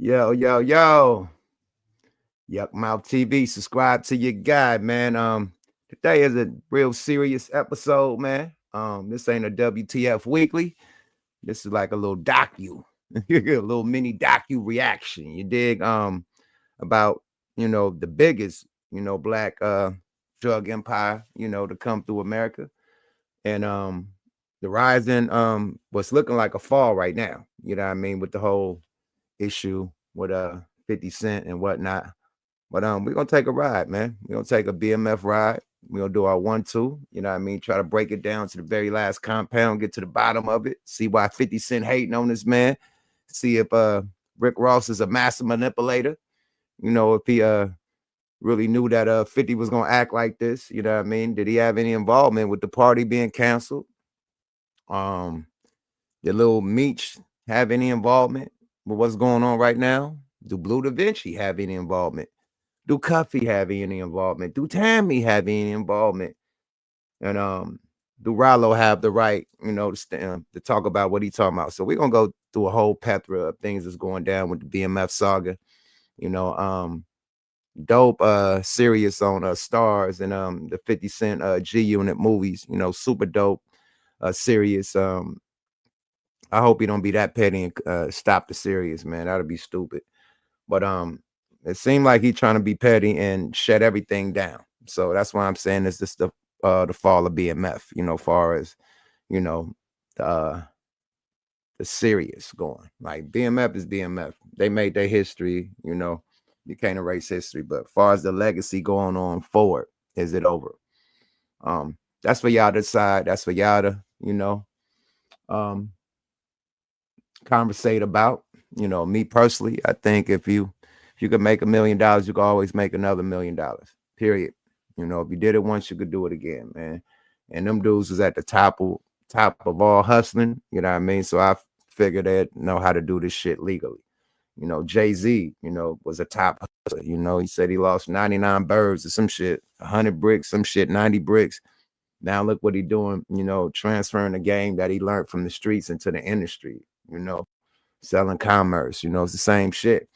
Yo, yo, yo. Yuck Mouth TV. Subscribe to your guy, man. Today is a real serious episode, man. This ain't a WTF weekly. This is like a little docu, a little mini docu reaction. You dig? About the biggest, black drug empire, to come through America. And the rising what's looking like a fall right now, you know what I mean, with the whole issue with 50 Cent and whatnot. But we're gonna take a ride, man. We're gonna take a BMF ride. We're gonna do our 1-2, you know what I mean? Try to break it down to the very last compound, get to the bottom of it, see why 50 Cent hating on this man, see if Rick Ross is a master manipulator, if he really knew that 50 was gonna act like this, you know what I mean? Did he have any involvement with the party being canceled? Did Lil Meech have any involvement with what's going on right now? Do Blue Da Vinci have any involvement? Do CUFFY have any involvement? Do Tammy have any involvement? And do RALO have the right, to talk about what he's talking about? So we're gonna go through a whole plethora of things that's going down with the BMF saga. Dope series on Stars and the 50 Cent G Unit movies, super dope series. I hope he don't be that petty and stop the series, man. That'd be stupid. But it seemed like he's trying to be petty and shut everything down. So that's why I'm saying this is the fall of BMF, far as the serious going. Like BMF is BMF. They made their history, you can't erase history. But far as the legacy going on forward, is it over? That's for y'all to decide. That's for y'all to, conversate about. Me personally, I think if you could make $1 million, you can always make another $1 million. Period. If you did it once, you could do it again, man. And them dudes was at the top of all hustling. You know what I mean? So I figured they'd know how to do this shit legally. Jay-Z, was a top hustler. He said he lost 99 birds or some shit, 100 bricks, some shit, 90 bricks. Now look what he doing, transferring the game that he learned from the streets into the industry, selling commerce, it's the same shit.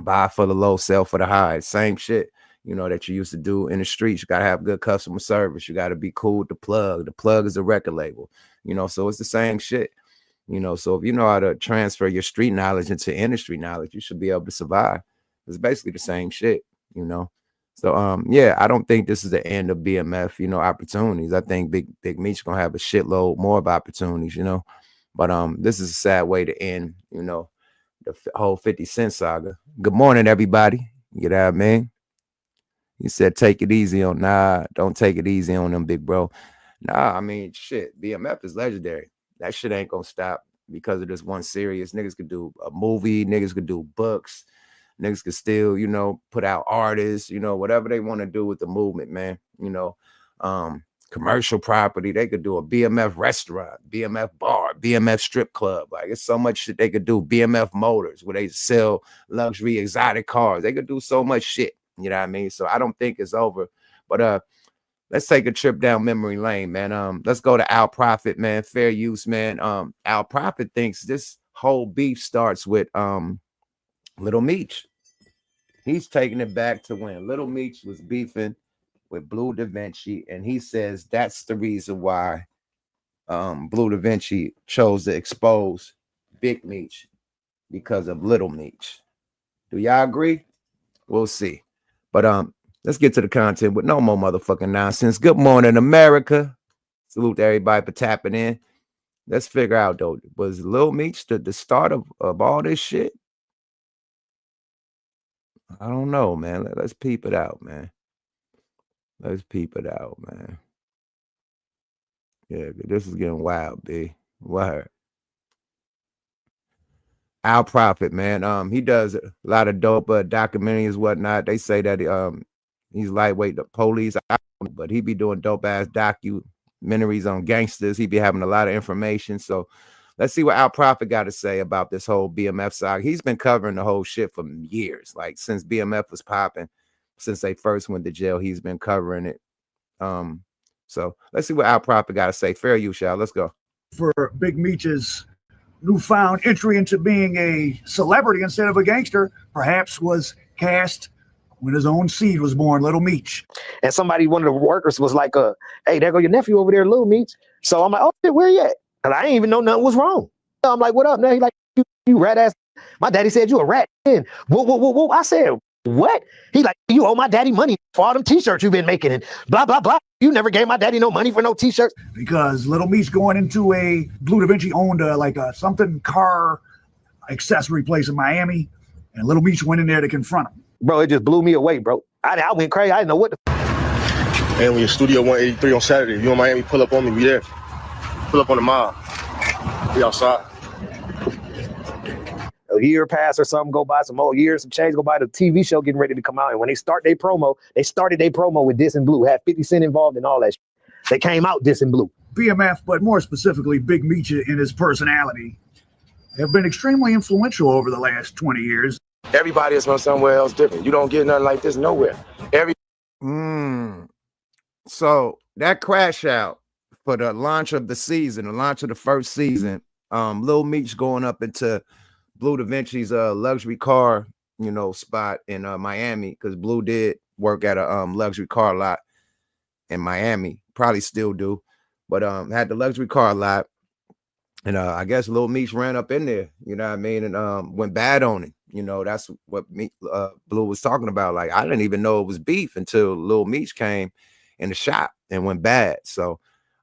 Buy for the low, sell for the high. Same shit, that you used to do in the streets. You got to have good customer service. You got to be cool with the plug. The plug is a record label, so it's the same shit. So if you know how to transfer your street knowledge into industry knowledge, you should be able to survive. It's basically the same shit, So yeah, I don't think this is the end of BMF, opportunities. I think Big Meech gonna have a shitload more of opportunities, But this is a sad way to end, the whole 50 Cent saga. Good morning, everybody. You know what I mean? He said, take it easy on. Nah, don't take it easy on them, big bro. Nah, I mean, shit, BMF is legendary. That shit ain't gonna stop because of this one series. Niggas could do a movie, niggas could do books, niggas could still, put out artists, whatever they want to do with the movement, man. Commercial property, they could do a BMF restaurant, BMF bar, BMF strip club. Like, it's so much shit they could do. BMF Motors, where they sell luxury exotic cars. They could do so much shit. You know what I mean? So I don't think it's over. But let's take a trip down memory lane, man. Let's go to Al Prophet, man. Fair use, man. Al Prophet thinks this whole beef starts with Little Meech. He's taking it back to when Little Meech was beefing with Blue Da Vinci, and he says that's the reason why Blue Da Vinci chose to expose Big Meech because of Little Meech. Do y'all agree? We'll see. But let's get to the content with no more motherfucking nonsense. Good morning, America. Salute to everybody for tapping in. Let's figure out, though, was Lil Meech the start of all this shit? I don't know, man. Let's peep it out, man. Let's peep it out, man. Yeah, this is getting wild, B. Word. Al Prophet, man. He does a lot of dope documentaries, whatnot. They say that he's lightweight, the police, but he be doing dope ass documentaries on gangsters. He be having a lot of information. So let's see what Al Prophet got to say about this whole BMF saga. He's been covering the whole shit for years, like since BMF was popping, since they first went to jail. He's been covering it. So let's see what Al Prophet got to say. Fair use, y'all. Let's go. For Big Meech's newfound entry into being a celebrity instead of a gangster perhaps was cast when his own seed was born, Little Meech. And somebody, one of the workers was like, hey, there go your nephew over there, Lil Meech. So I'm like, oh, shit, where he at? And I ain't even know nothing was wrong. So I'm like, what up? Now he like, you rat ass. My daddy said you a rat. And whoa. I said, what? He like, you owe my daddy money for all them t-shirts you've been making and blah, blah, blah. You never gave my daddy no money for no t-shirts. Because Little Meech going into a BLEU Da Vinci owned something car accessory place in Miami, and Little Meech went in there to confront him. Bro, it just blew me away, bro. I went crazy. I didn't know what the And when you're Studio 183 on Saturday, if you in Miami, pull up on me, we there. Pull up on the mob. We outside. A year pass or something go by, some more years, some change go by, the TV show getting ready to come out. And when they start their promo, they started their promo with Dissing BLEU, had 50 Cent involved in all that shit. They came out Dissing BLEU. BMF, but more specifically, Big Meech in his personality, have been extremely influential over the last 20 years. Everybody is from somewhere else different. You don't get nothing like this nowhere. So that crash out for the launch of the season, the launch of the first season, Lil Meech going up into BLEU Da Vinci's luxury car, spot in Miami, because BLEU did work at a luxury car lot in Miami, probably still do, but had the luxury car lot, and I guess Lil Meech ran up in there, you know what I mean, and went bad on him. That's what BLEU was talking about. Like, I didn't even know it was beef until Lil Meech came in the shop and went bad. So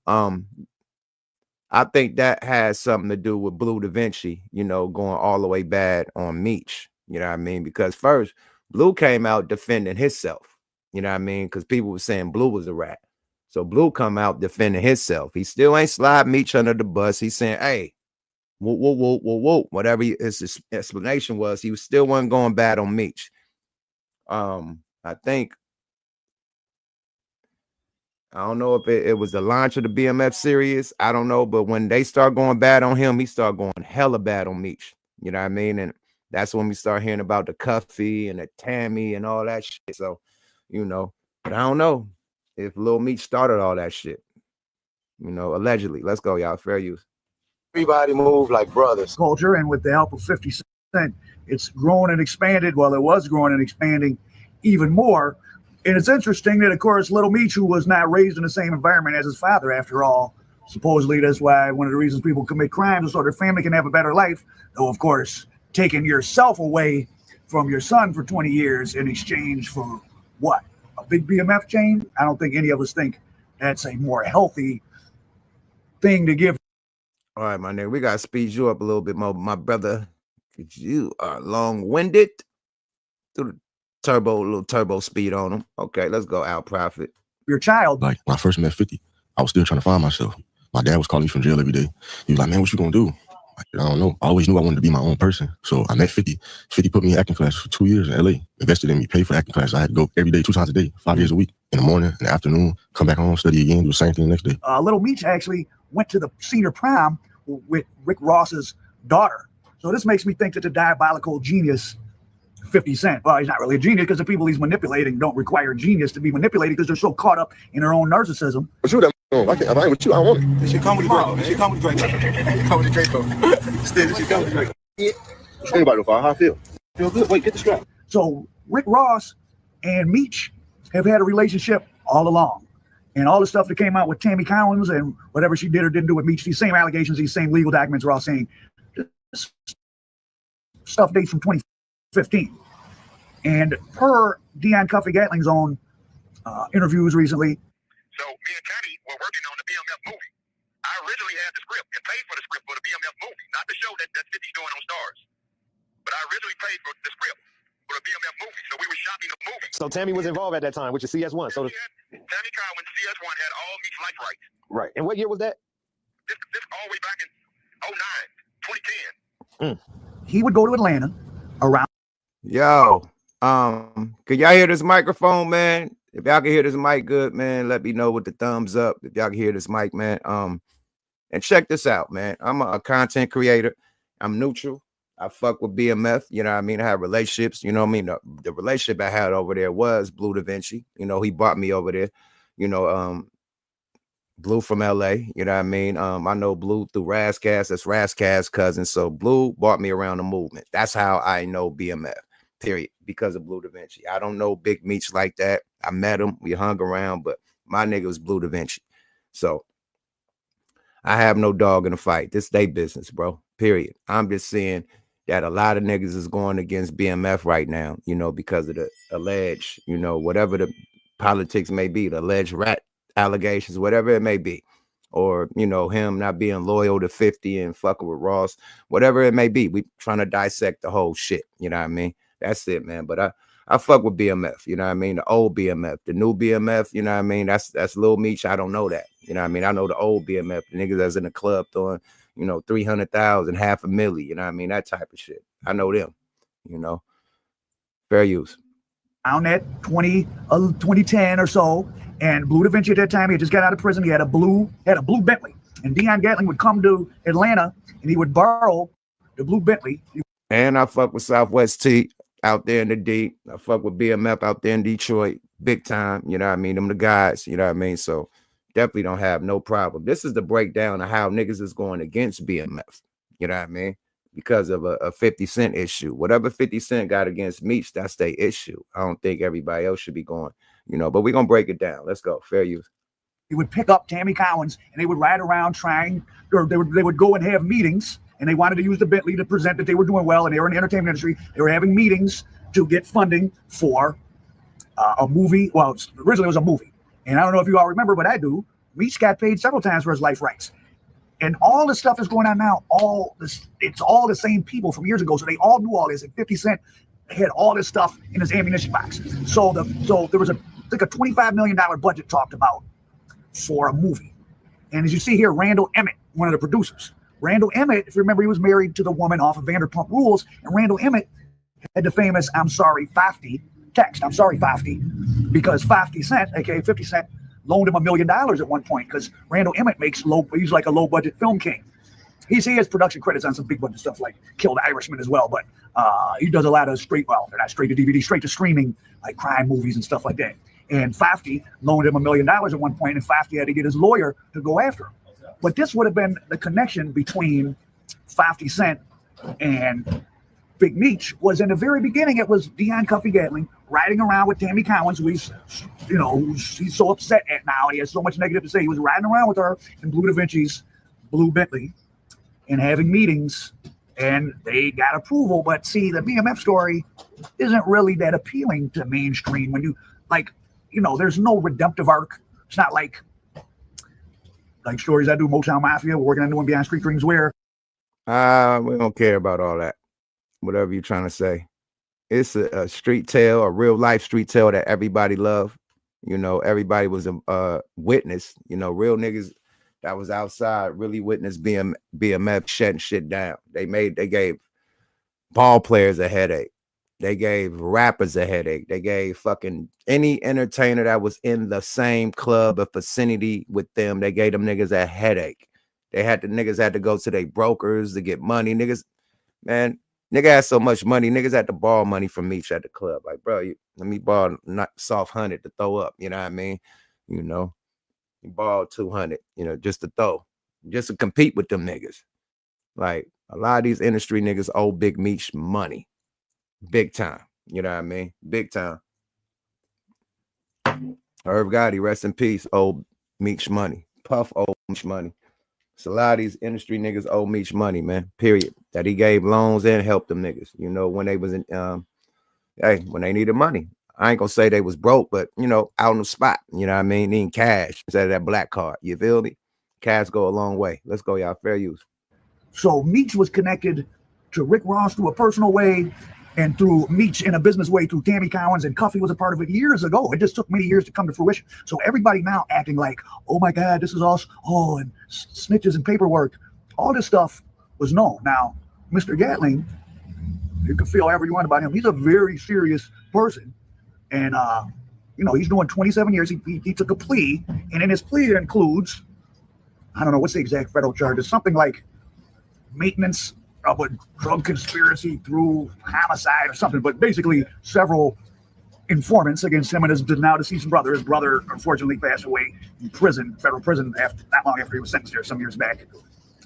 I think that has something to do with BLEU Da Vinci, going all the way bad on Meech, you know what I mean? Because first, BLEU came out defending himself, you know what I mean? Because people were saying BLEU was a rat. So BLEU come out defending himself. He still ain't slide Meech under the bus. He's saying, hey, whoa. Whatever his explanation was, he still wasn't going bad on Meech. I think, I don't know if it was the launch of the BMF series. I don't know. But when they start going bad on him, he start going hella bad on Meech. You know what I mean? And that's when we start hearing about the CUFFY and the Tammy and all that shit. So, but I don't know if Lil Meech started all that shit. Allegedly. Let's go, y'all. Fair use. Everybody move like brothers. Culture, and with the help of 50 Cent, it's grown and expanded. Well, it was growing and expanding even more. And it's interesting that, of course, Little Meech, who was not raised in the same environment as his father, after all, supposedly that's why one of the reasons people commit crimes is so their family can have a better life. Though, of course, taking yourself away from your son for 20 years in exchange for what? A big BMF chain? I don't think any of us think that's a more healthy thing to give. All right, my nigga, we got to speed you up a little bit more, my brother, because you are long-winded. Do the little turbo speed on them. Okay, let's go, Al Prophet. Your child. Like, when I first met 50, I was still trying to find myself. My dad was calling me from jail every day. He was like, man, what you gonna do? I don't know. I always knew I wanted to be my own person. So I met 50. 50 put me in acting class for 2 years in LA, invested in me, paid for acting class. I had to go every day, 2 times a day, 5 days a week, in the morning, in the afternoon, come back home, study again, do the same thing the next day. Little Meech actually went to the senior prom with Rick Ross's daughter. So this makes me think that the diabolical genius 50 Cent, well, he's not really a genius because the people he's manipulating don't require genius to be manipulated because they're so caught up in their own narcissism. But you that if I ain't with you, I don't want it. It should come with the Draco. It should come with the Draco. It come with the Draco. Still, it should come with the Draco. Yeah. Think about it, how I feel. Feel good? Wait, get the strap. So Rick Ross and Meech have had a relationship all along. And all the stuff that came out with Tammy Collins and whatever she did or didn't do with Meech, these same allegations, these same legal documents are all saying this stuff dates from 2015. And per Dion Cuffy Gatling's own interviews recently. So me and Tammy were working on the BMF movie. I originally had the script and paid for the script for the BMF movie, not the show that 50's doing on Stars. But I originally paid for the script for the BMF movie, so we were shopping the movie. So Tammy was involved at that time, which is CS1. So Tammy Collins, CS1, had all Meech life rights. Right. And what year was that? This all the way back in 2010. He would go to Atlanta around. Yo, can y'all hear this microphone, man? If y'all can hear this mic good, man, let me know with the thumbs up. If y'all can hear this mic, man. And check this out, man. I'm a content creator. I'm neutral. I fuck with BMF. You know what I mean? I have relationships. You know what I mean? The relationship I had over there was BLEU Da Vinci. You know, he brought me over there. You know, BLEU from LA, you know what I mean? I know BLEU through Razcast. That's Razcast's cousin. So BLEU brought me around the movement. That's how I know BMF, period, because of BLEU Da Vinci. I don't know Big Meech like that. I met him, we hung around, but my nigga was BLEU Da Vinci. So I have no dog in the fight. This they business, bro, period. I'm just saying that a lot of niggas is going against BMF right now, you know, because of the alleged, you know, whatever the politics may be, the alleged rat allegations, whatever it may be, or, you know, him not being loyal to 50 and fucking with Ross, whatever it may be. We trying to dissect the whole shit, you know what I mean? That's it, man. But I fuck with BMF, you know what I mean? The old BMF, the new BMF, you know what I mean? That's Lil Meech. I don't know that, you know what I mean? I know the old BMF, the niggas that's in the club throwing, you know, 300,000, $500,000, you know what I mean? That type of shit. I know them, you know. Fair use. Around that 2010 or so, and BLEU Da Vinci at that time, he had just got out of prison. He had a blue Bentley, and Dion Gatling would come to Atlanta and he would borrow the blue Bentley. And I fuck with Southwest T out there in the deep. I fuck with BMF out there in Detroit, big time. You know what I mean? Them the guys. You know what I mean? So definitely don't have no problem. This is the breakdown of how niggas is going against BMF. You know what I mean? Because of a 50 Cent issue. Whatever 50 Cent got against Meech, that's their issue. I don't think everybody else should be going, you know, but we're going to break it down. Let's go. Fair use. He would pick up Tammy Collins and they would ride around trying, or they would go and have meetings, and they wanted to use the Bentley to present that they were doing well and they were in the entertainment industry. They were having meetings to get funding for a movie. Well, originally it was a movie. And I don't know if you all remember, but I do. Meech got paid several times for his life rights. And all the stuff that's going on now, it's all the same people from years ago. So they all knew all this. And 50 Cent had all this stuff in his ammunition box. So there was a $25 million budget talked about for a movie. And as you see here, Randall Emmett, one of the producers. Randall Emmett, if you remember, he was married to the woman off of Vanderpump Rules. And Randall Emmett had the famous "I'm sorry, 50" text. I'm sorry, 50, because 50 Cent, aka 50 Cent, loaned him $1 million at one point, because Randall Emmett he's like a low budget film king. He has production credits on some big budget stuff like Kill the Irishman as well, but he does a lot of they're not straight to DVD, straight to streaming, like crime movies and stuff like that. And 50 loaned him $1 million at one point, and 50 had to get his lawyer to go after him. But this would have been the connection between 50 Cent and Big Meech. Was in the very beginning, it was Dion Cuffy Gatling riding around with Tammy Collins, who he's so upset at now. He has so much negative to say. He was riding around with her in BLEU Da Vinci's blue Bentley and having meetings, and they got approval. But see, the BMF story isn't really that appealing to mainstream. When you there's no redemptive arc. It's not like stories I do, Motown Mafia, we're working on doing Beyond Street Dreams where. We don't care about all that. Whatever you're trying to say. It's a street tale, a real life street tale that everybody loved. You know, everybody was a witness. You know, real niggas that was outside really witnessed BMF shutting shit down. They gave ball players a headache. They gave rappers a headache. They gave fucking any entertainer that was in the same club or vicinity with them. They gave them niggas a headache. Niggas had to go to their brokers to get money. Nigga had so much money. Niggas had to borrow money from Meech at the club. Like, bro, let me borrow not soft 100 to throw up. You know what I mean? You know, you borrow 200, you know, just to throw, just to compete with them niggas. Like, a lot of these industry niggas owe Big Meech money. Big time. You know what I mean? Big time. Irv Gotti, rest in peace, owe Meech money. Puff owe Meech money. So a lot of these industry niggas owe Meech money, man. Period. That he gave loans and helped them niggas. You know, when they was in when they needed money. I ain't gonna say they was broke, but you know, out on the spot. You know what I mean? Needing cash instead of that black card. You feel me? Cash go a long way. Let's go, y'all. Fair use. So Meech was connected to Rick Ross through a personal way, and through Meech in a business way, through Tammy Collins, and Cuffy was a part of it years ago. It just took many years to come to fruition. So everybody now acting like, oh my God, this is us. Oh, and snitches and paperwork. All this stuff was known. Now, Mr. Gatling, you can feel however you want about him. He's a very serious person. And, he's doing 27 years. He took a plea. And in his plea, it includes, I don't know, what's the exact federal charge? It's something like maintenance of a drug conspiracy through homicide or something, but basically several informants against him and his now deceased brother. His brother unfortunately passed away in prison, federal prison, not long after he was sentenced there some years back.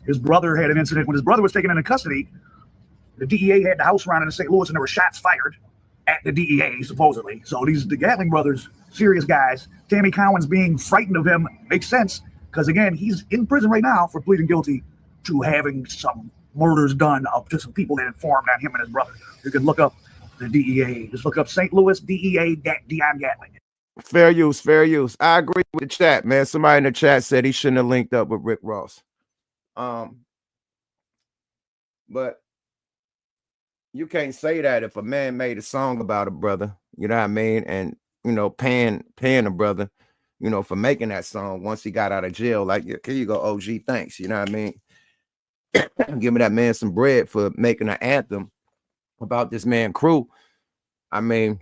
His brother had an incident when his brother was taken into custody. The DEA had the house around in St. Louis, and there were shots fired at the DEA, supposedly. So the Gatling brothers, serious guys. Tammy Cowan's being frightened of him makes sense, because again, he's in prison right now for pleading guilty to having some murders done up to some people that informed on him and his brother. You can look up the DEA. Just look up St. Louis DEA Dion Gatling. Fair use, fair use. I agree with the chat, man. Somebody in the chat said he shouldn't have linked up with Rick Ross. But you can't say that if a man made a song about a brother, you know what I mean? And, you know, paying a brother, you know, for making that song once he got out of jail. Like, here you go, OG, thanks. You know what I mean? Give me that man some bread for making an anthem about this man Crew. I mean,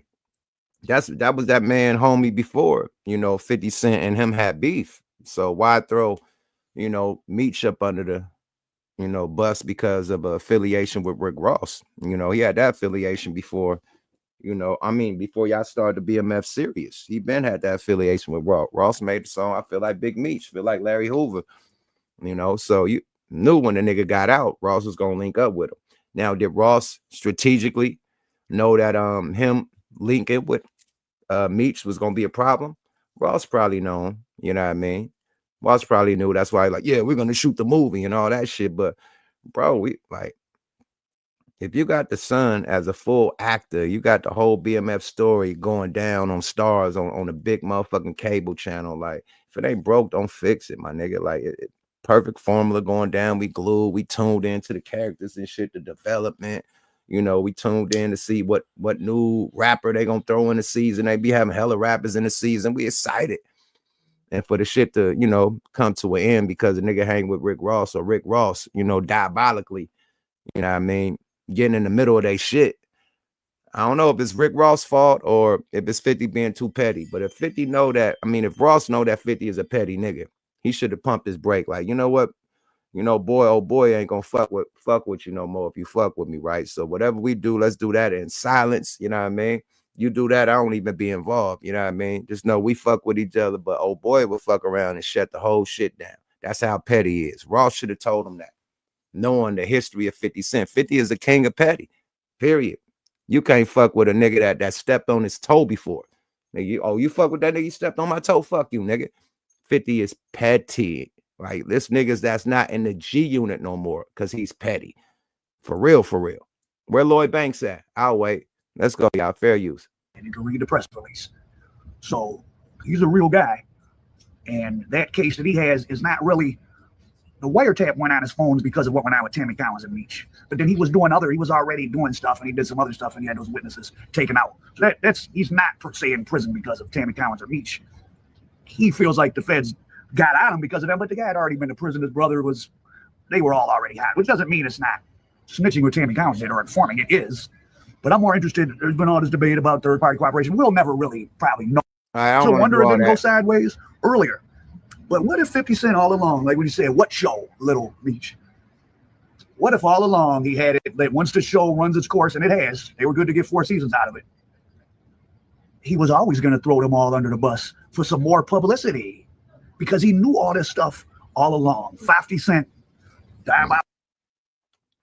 that was that man homie before, you know, 50 Cent and him had beef. So why throw, you know, MEECH up under the, you know, bus because of an affiliation with Rick Ross? You know, he had that affiliation before, you know, I mean, before y'all started the BMF series. He been had that affiliation with Ross. Ross made the song, I Feel Like Big Meech, feel like Larry Hoover, you know, so you knew when the nigga got out, Ross was gonna link up with him. Now, did Ross strategically know that him linking with MEECH was gonna be a problem? Ross probably known, you know what I mean? Ross probably knew. That's why, like, yeah, we're gonna shoot the movie and all that shit. But bro, we like, if you got the son as a full actor, you got the whole BMF story going down on Stars on a big motherfucking cable channel. Like, if it ain't broke, don't fix it, my nigga. Like, perfect formula going down. We glued, we tuned into the characters and shit, the development. You know, we tuned in to see what new rapper they gonna throw in the season. They be having hella rappers in the season. We excited. And for the shit to, you know, come to an end because the nigga hang with Rick Ross, or Rick Ross, you know, diabolically, you know what I mean, getting in the middle of their shit. I don't know if it's Rick Ross' fault or if it's 50 being too petty. But if 50 know that, I mean, if Ross know that 50 is a petty nigga, he should have pumped his brake. Like, you know what? You know, boy, oh boy, ain't gonna fuck with you no more if you fuck with me, right? So whatever we do, let's do that in silence. You know what I mean? You do that, I don't even be involved. You know what I mean? Just know we fuck with each other, but oh boy will fuck around and shut the whole shit down. That's how petty he is. Ross should have told him that, knowing the history of 50 Cent. 50 is the king of petty, period. You can't fuck with a nigga that stepped on his toe before. Nigga, you fuck with that nigga, you stepped on my toe, fuck you, nigga. 50 is petty. Like, this niggas that's not in the G unit no more because he's petty. For real, for real. Where Lloyd Banks at? I'll wait. Let's go, y'all. Fair use. And you can read the press release. So he's a real guy. And that case that he has is not really, the wiretap went on his phones because of what went on with Tammy Collins and MEECH. But then he was already doing stuff, and he did some other stuff, and he had those witnesses taken out. So he's not per se in prison because of Tammy Collins or MEECH. He feels like the feds got at him because of them, but the guy had already been to prison. His brother they were all already hot, which doesn't mean it's not snitching with Tammy Collins or informing. It is. But I'm more interested. There's been all this debate about third-party cooperation. We'll never really probably know. I so wonder it didn't go sideways earlier. But what if 50 Cent all along, like when you said, what show, Little MEECH? What if all along he had it that once the show runs its course, and it has, they were good to get 4 seasons out of it, he was always going to throw them all under the bus for some more publicity because he knew all this stuff all along. 50 Cent.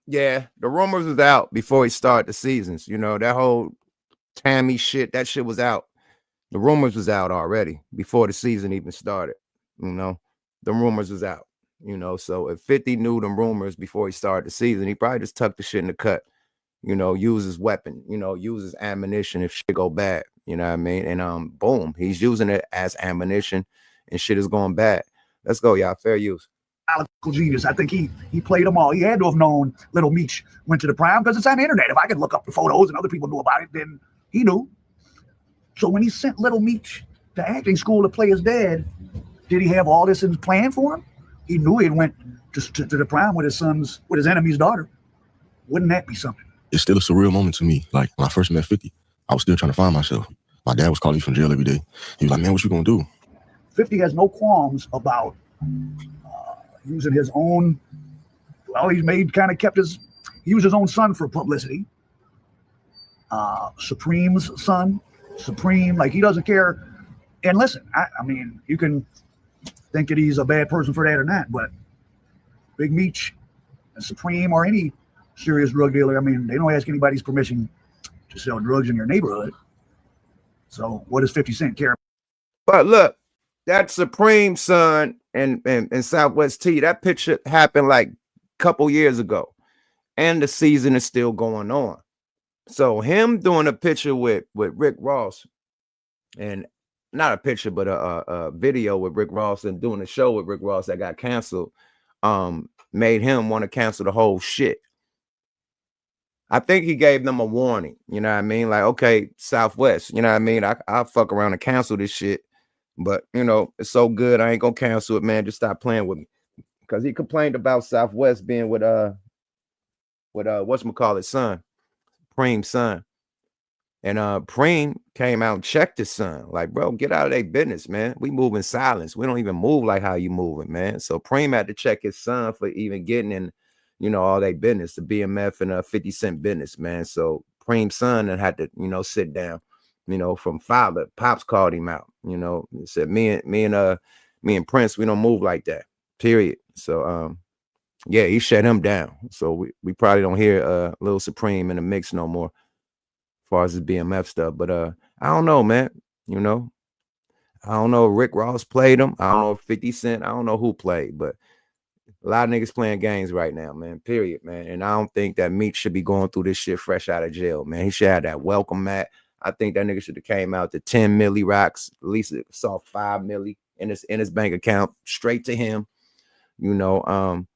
Yeah, the rumors was out before he started the seasons. You know, that whole Tammy shit, that shit was out. The rumors was out already before the season even started. You know, the rumors was out. You know, so if 50 knew them rumors before he started the season, he probably just tucked the shit in the cut. You know, use his weapon, you know, use his ammunition if shit go bad. You know what I mean? And boom, he's using it as ammunition and shit is going bad. Let's go, y'all. Fair use. Genius. I think he played them all. He had to have known Little MEECH went to the prime because it's on the internet. If I could look up the photos and other people knew about it, then he knew. So when he sent Little MEECH to acting school to play his dad, did he have all this in plan for him? He knew he went to the prime with his enemy's daughter. Wouldn't that be something? It's still a surreal moment to me. Like, when I first met 50, I was still trying to find myself. My dad was calling me from jail every day. He was like, man, what you gonna do? 50 has no qualms about using his own, he used his own son for publicity. Supreme's son, supreme, like he doesn't care. And listen, I mean, you can think that he's a bad person for that or not, but Big Meech and Supreme or any serious drug dealer, I mean, they don't ask anybody's permission to sell drugs in your neighborhood. So what does 50 Cent care? But look, that Supreme son and Southwest T, that picture happened like a couple years ago, and the season is still going on. So him doing a picture with Rick Ross, and not a picture, but a video with Rick Ross and doing a show with Rick Ross that got canceled, made him want to cancel the whole shit. I think he gave them a warning, you know what I mean? Like, okay, Southwest, you know what I mean? I'll fuck around and cancel this shit, but, you know, it's so good, I ain't gonna cancel it, man. Just stop playing with me. Because he complained about Southwest being with whatchamacallit son, Preem's son. And Preem came out and checked his son. Like, bro, get out of their business, man. We move in silence. We don't even move like how you moving, man. So Preem had to check his son for even getting in, you know, all their business, the BMF and 50 Cent business, man. So Preem's son had to, you know, sit down, you know, from father. Pops called him out, you know, he said, me and Prince, we don't move like that, period. So yeah, he shut him down. So we probably don't hear Lil Supreme in the mix no more, as far as the BMF stuff. But I don't know, man. You know, I don't know if Rick Ross played him. I don't know if 50 Cent. I don't know who played, but a lot of niggas playing games right now, man. Period, man. And I don't think that Meech should be going through this shit fresh out of jail, man. He should have that welcome mat. I think that nigga should have came out to 10 milli rocks. At least it saw 5 milli in his bank account straight to him. You know,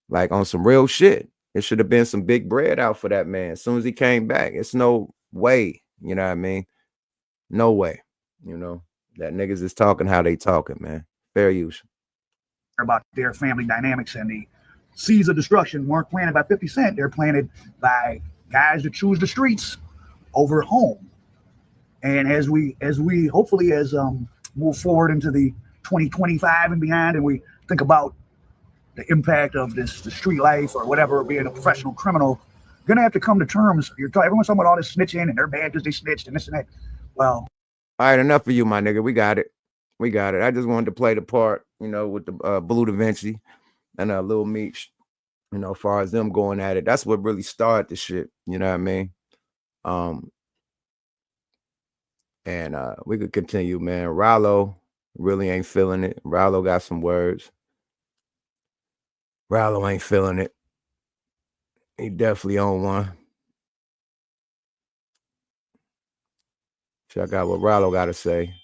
like on some real shit. It should have been some big bread out for that man as soon as he came back. It's no way, you know what I mean? No way, you know, that niggas is talking how they talking, man. Fair use. About their family dynamics, and the seeds of destruction weren't planted by 50 Cent. They're planted by guys that choose the streets over home. And as we hopefully move forward into the 2025 and beyond, and we think about the impact of the street life or whatever, being a professional criminal, you're gonna have to come to terms. Everyone's talking about all this snitching and they're bad because they snitched and this and that. Well, all right, enough of you, my nigga. We got it. I just wanted to play the part, you know, with the BLEU Da Vinci and Lil Meech, you know, as far as them going at it. That's what really started the shit, you know what I mean? And we could continue, man. RALO really ain't feeling it. RALO got some words. RALO ain't feeling it. He definitely on one. Check out what RALO got to say.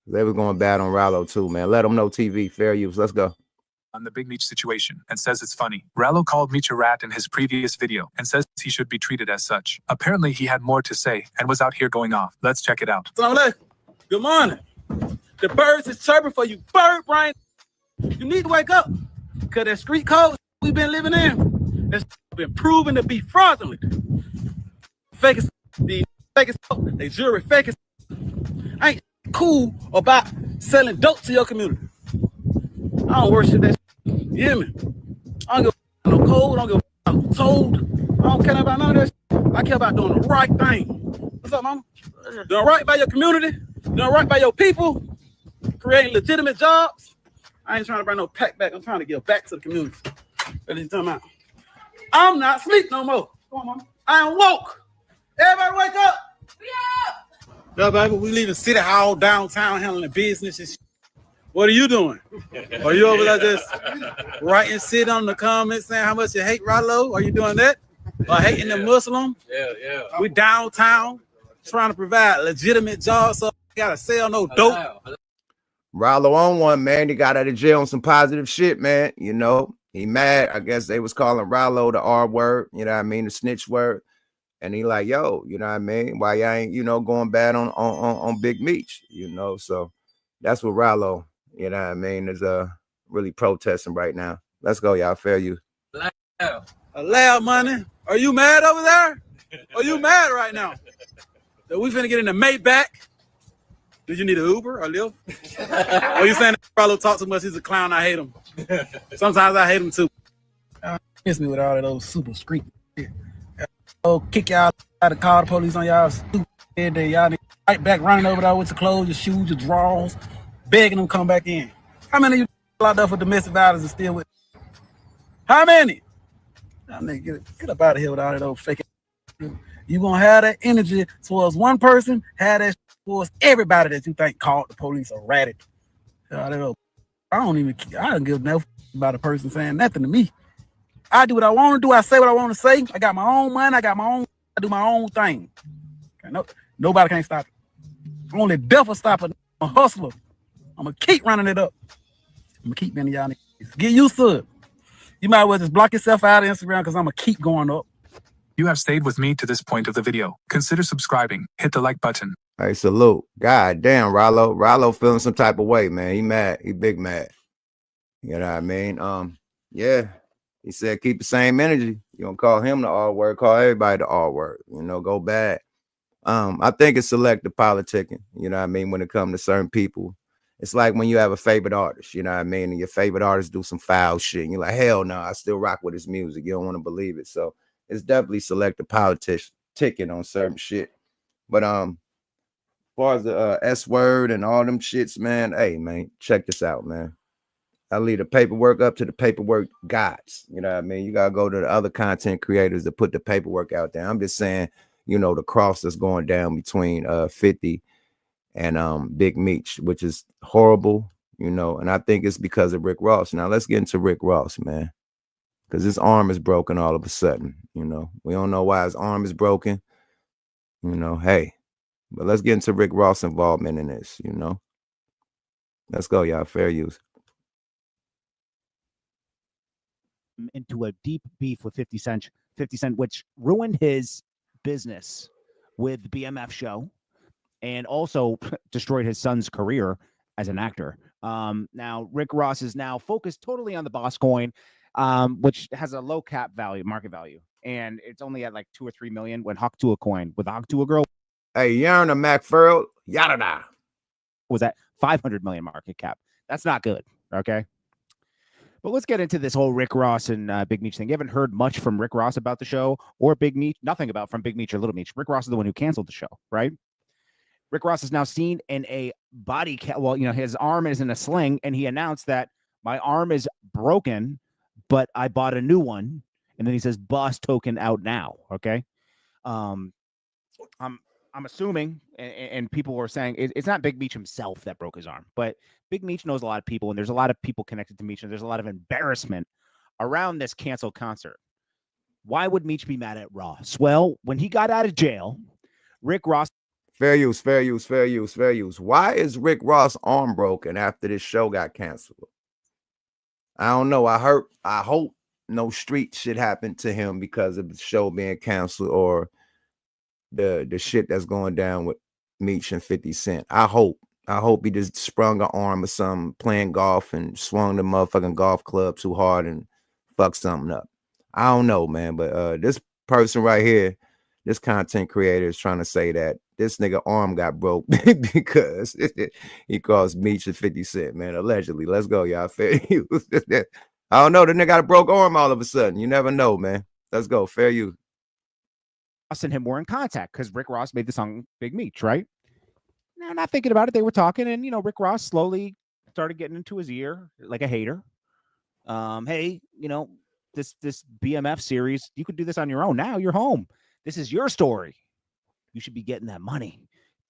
They was going bad on RALO too, man. Let them know TV, fair use. Let's go. On the Big Meech situation and says it's funny. RALO called Meech a rat in his previous video and says he should be treated as such. Apparently he had more to say and was out here going off. Let's check it out. Good morning. The birds is chirping for you, bird brain. You need to wake up, because that street code we've been living in has been proven to be fraudulent. Fake as the fake as they jury fake as ain't cool about selling dope to your community. I don't worship that. You hear me? I don't give a no code. I don't give a no told. I don't care about none of that. I care about doing the right thing. What's up, mama? Doing right by your community. Doing right by your people. Creating legitimate jobs. I ain't trying to bring no pack back. I'm trying to give back to the community. What are you talking about? I'm not asleep no more. Come on, mama. I am woke. Everybody wake up. Yeah, baby. We leaving City Hall downtown handling business and shit. What are you doing? Are you over there just writing shit on the comments saying how much you hate RALO? Are you doing that? Or hating the Muslim? Yeah. We downtown trying to provide legitimate jobs, so we gotta sell no dope. RALO on one, man. He got out of jail on some positive shit, man. You know, he mad. I guess they was calling RALO the R word, you know what I mean, the snitch word. And he like, yo, you know what I mean? Why y'all ain't, you know, going bad on Big Meech, you know? So that's what RALO, you know what I mean, is really protesting right now. Let's go, y'all. Fair use. Loud money. Are you mad over there? Are you mad right now? That we finna get in the Maybach? Did you need an Uber or Lyft? Are you saying that RALO talk too much? He's a clown. I hate him. Sometimes I hate him too. Miss me with all of those super street. kick y'all out of call the police on y'all stupid day. Y'all need right back running over there with your clothes, your shoes, your drawers, begging them to come back in. How many of you locked up for domestic violence and still with? How many? Y'all nigga, get up out of here with all that old fake. You gonna have that energy towards one person, have that towards everybody that you think called the police or ratted. I don't give no about a person saying nothing to me. I do what I want to do. I say what I want to say. I got my own money. I do my own thing. Okay, nobody can stop it. Only death will stop a hustler. I'm gonna keep running it up. I'm gonna keep many y'all niggas. Get used to it. You might as well just block yourself out of Instagram because I'm gonna keep going up. You have stayed with me to this point of the video. Consider subscribing. Hit the like button. Hey, salute. God damn, RALO. RALO feeling some type of way, man. He mad. He big mad. You know what I mean? Yeah. He said keep the same energy. You don't call him the R word, call everybody the R word. You know, go bad. I think it's selective politicking, you know what I mean, when it comes to certain people. It's like when you have a favorite artist, you know what I mean, and your favorite artist do some foul shit, and you're like, hell no, I still rock with his music. You don't want to believe it. So it's definitely selective politicking on certain shit. But as far as the S word and all them shits, man, hey man, check this out, man. I leave the paperwork up to the paperwork gods. You know what I mean? You gotta go to the other content creators to put the paperwork out there. I'm just saying, you know, the cross that's going down between 50 and Big Meech, which is horrible, you know, and I think it's because of Rick Ross. Now let's get into Rick Ross, man, because his arm is broken all of a sudden. You know, we don't know why his arm is broken, you know. Hey, but let's get into Rick Ross' involvement in this, you know. Let's go, y'all. Fair use. Into a deep beef with 50 Cent, which ruined his business with the BMF show and also destroyed his son's career as an actor. Now Rick Ross is now focused totally on the Boss coin, which has a low market value, and it's only at like 2 or 3 million when Hawk to a coin with Hawk to a girl. Hey, Yarn or MacFurl, yada was at 500 million market cap. That's not good. Okay. But let's get into this whole Rick Ross and Big Meech thing. You haven't heard much from Rick Ross about the show or Big Meech, nothing about from Big Meech or Little Meech. Rick Ross is the one who canceled the show, right? Rick Ross is now seen in a body well, you know, his arm is in a sling, and he announced that my arm is broken, but I bought a new one. And then he says boss token out now. Okay. I'm assuming, and people were saying it's not Big Meech himself that broke his arm, but Big Meech knows a lot of people, and there's a lot of people connected to Meech, and there's a lot of embarrassment around this canceled concert. Why would Meech be mad at Ross? Well, when he got out of jail, Rick Ross. Fair use. Why is Rick Ross' arm broken after this show got canceled? I don't know. I hope no street shit happened to him because of the show being canceled or the shit that's going down with Meech and 50 Cent. I hope he just sprung an arm or something playing golf and swung the motherfucking golf club too hard and fucked something up. I don't know, man, but this person right here, this content creator is trying to say that this nigga arm got broke because he caused Meech and 50 Cent, man, allegedly. Let's go, y'all. Fair use. I don't know. The nigga got a broke arm all of a sudden. You never know, man. Let's go. Fair use. Ross and him were in contact because Rick Ross made the song Big Meech, right? Now, not thinking about it, they were talking, and, you know, Rick Ross slowly started getting into his ear like a hater. Hey, you know, this BMF series, you could do this on your own. Now you're home. This is your story. You should be getting that money.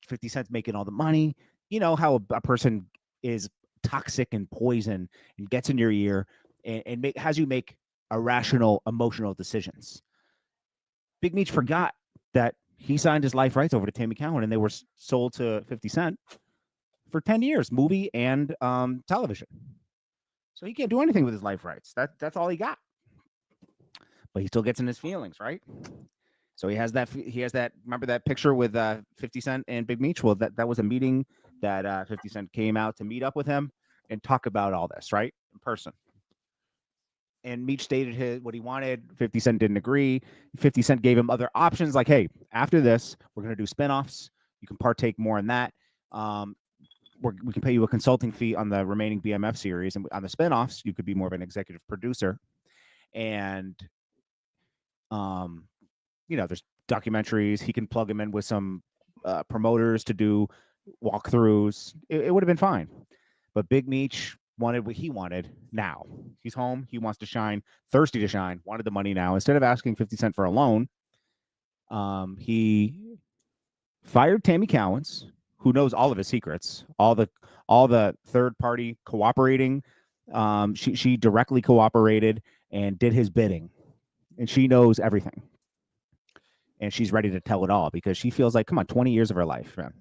50 Cent's making all the money. You know how a person is toxic and poison and gets in your ear and has you make irrational, emotional decisions. Big Meech forgot that he signed his life rights over to Tammy Cowan, and they were sold to 50 Cent for 10 years, movie and television. So he can't do anything with his life rights. That's all he got. But he still gets in his feelings, right? So he has that. Remember that picture with 50 Cent and Big Meech? Well, that was a meeting that 50 Cent came out to meet up with him and talk about all this, right, in person. And Meech stated what he wanted. 50 Cent didn't agree. 50 Cent gave him other options like, hey, after this, we're going to do spinoffs. You can partake more in that. We can pay you a consulting fee on the remaining BMF series. And on the spinoffs, you could be more of an executive producer. And there's documentaries. He can plug him in with some promoters to do walkthroughs. It would have been fine. But Big Meech wanted what he wanted now. He's home. He wants to shine, thirsty to shine, wanted the money now. Instead of asking 50 Cent for a loan, he fired Tammy Cowens, who knows all of his secrets, all the third party cooperating. She directly cooperated and did his bidding, and she knows everything. And she's ready to tell it all because she feels like, come on, 20 years of her life, man.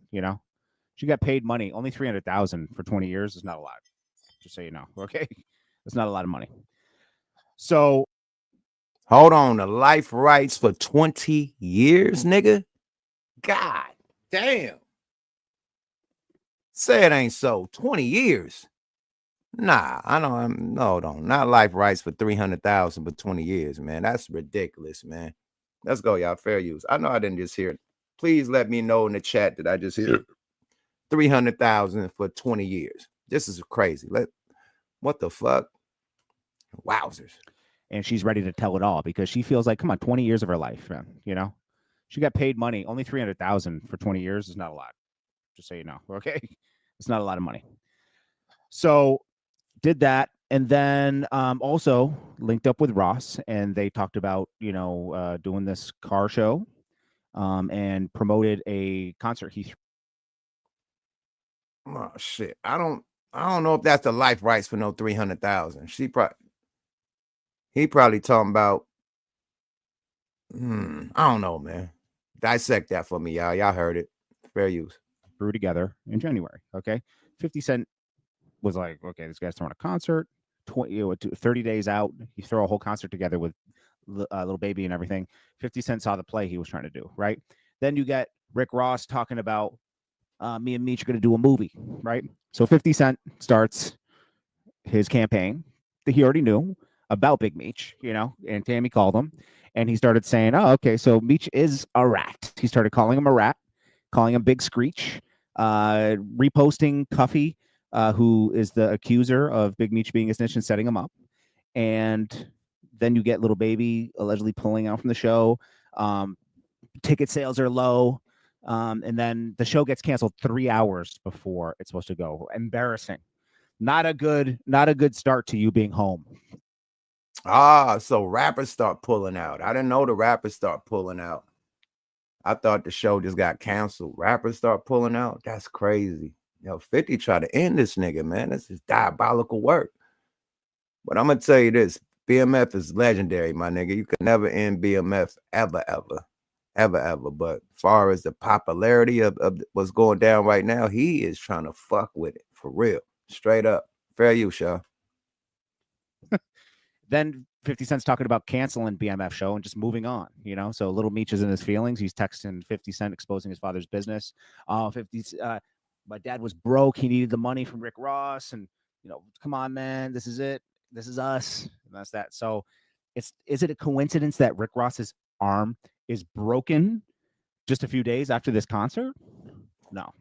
She got paid money. Only $300,000 for 20 years is not a lot. Just so you know, okay? It's not a lot of money. So, hold on, the life rights for 20 years, nigga. God damn. Say it ain't so. 20 years. Nah, I know. No, not life rights for 300,000 for 20 years, man. That's ridiculous, man. Let's go, y'all. Fair use. I know I didn't just hear it. Please let me know in the chat that I just hear 300,000 for 20 years. This is crazy. What the fuck? Wowzers. And she's ready to tell it all because she feels like, come on, 20 years of her life, man. She got paid money. Only 300,000 for 20 years is not a lot. Just so you know, okay? It's not a lot of money. So did that. And then also linked up with Ross, and they talked about, doing this car show and promoted a concert. Oh shit. I don't know if that's the life rights for no 300,000. He probably talking about I don't know, man. Dissect that for me, y'all. Y'all heard it. Fair use. Grew together in January. Okay. 50 Cent was like, okay, this guy's throwing a concert. 30 days out, you throw a whole concert together with Little Baby and everything. 50 Cent saw the play he was trying to do, right? Then you get Rick Ross talking about me and Meech are going to do a movie, right? So 50 Cent starts his campaign that he already knew about Big Meech, and Tammy called him, and he started saying, oh, okay, so Meech is a rat. He started calling him a rat, calling him Big Screech, reposting CUFFY, who is the accuser of Big Meech being a snitch and setting him up. And then you get Little Baby allegedly pulling out from the show. Ticket sales are low. And then the show gets canceled 3 hours before it's supposed to go. Embarrassing. Not a good start to you being home. So rappers start pulling out. I didn't know the rappers start pulling out. I thought the show just got canceled. Rappers start pulling out. That's crazy. 50 tried to end this nigga, man. This is diabolical work. But I'm gonna tell you this: BMF is legendary, my nigga. You can never end BMF ever. But as far as the popularity of what's going down right now, he is trying to fuck with it for real, straight up. Fair use, y'all. Then 50 Cent's talking about canceling BMF show and just moving on, So Little Meech is in his feelings. He's texting 50 Cent, exposing his father's business. 50, my dad was broke. He needed the money from Rick Ross, and come on, man, this is it. This is us. And that's that. So, is it a coincidence that Rick Ross's arm is broken just a few days after this concert? No.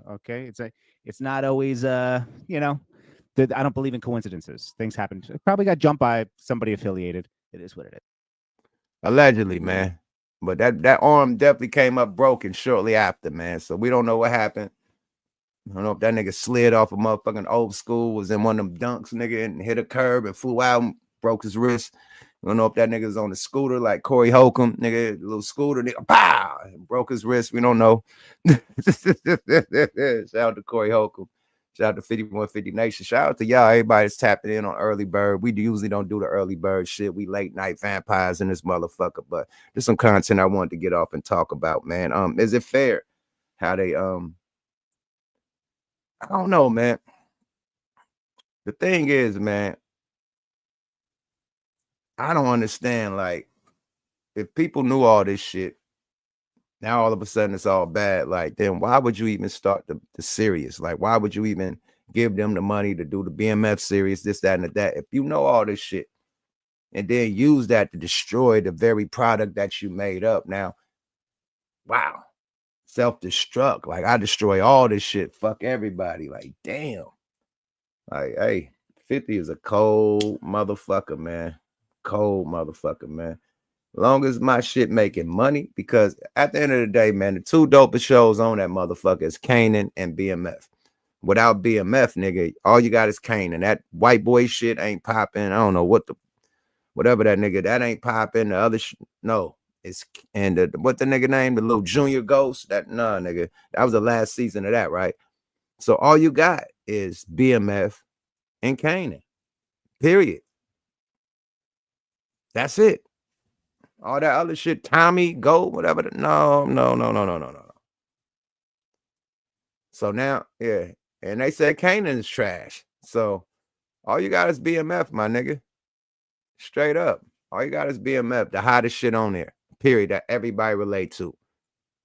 Okay, it's not always I don't believe in coincidences. Things happen. Probably got jumped by somebody affiliated. It is what it is. Allegedly, man. But that arm definitely came up broken shortly after, man. So we don't know what happened. I don't know if that nigga slid off a motherfucking old school, was in one of them dunks, nigga, and hit a curb and flew out and broke his wrist. I don't know if that nigga's on a scooter like Corey Holcomb, nigga, little scooter, nigga, pow, and broke his wrist. We don't know. Shout out to Corey Holcomb. Shout out to 5150 Nation. Shout out to y'all. Everybody's tapping in on early bird. We usually don't do the early bird shit. We late night vampires in this motherfucker. But there's some content I wanted to get off and talk about, man. Is it fair how they I don't know, man. The thing is, man, I don't understand. Like, if people knew all this shit, now all of a sudden it's all bad. Like, then why would you even start the series? Like, why would you even give them the money to do the BMF series, this, that, and that? If you know all this shit and then use that to destroy the very product that you made up. Now, wow, self-destruct. Like, I destroy all this shit. Fuck everybody. Like, damn. Like, hey, 50 is a cold motherfucker, man. Cold motherfucker, man. Long as my shit making money, because at the end of the day, man, the two dopest shows on that motherfucker is Kanan and BMF. Without BMF, nigga, all you got is Kanan. That white boy shit ain't popping. I don't know whatever that nigga, that ain't popping. The other no, it's and what the nigga name, the little junior ghost. That nah, nigga, that was the last season of that, right? So all you got is BMF and Kanan. Period. That's it. All that other shit, Tommy, Go, whatever. No. So now, yeah, and they said Kanan's trash. So all you got is BMF, my nigga. Straight up. All you got is BMF, the hottest shit on there. Period. That everybody relate to.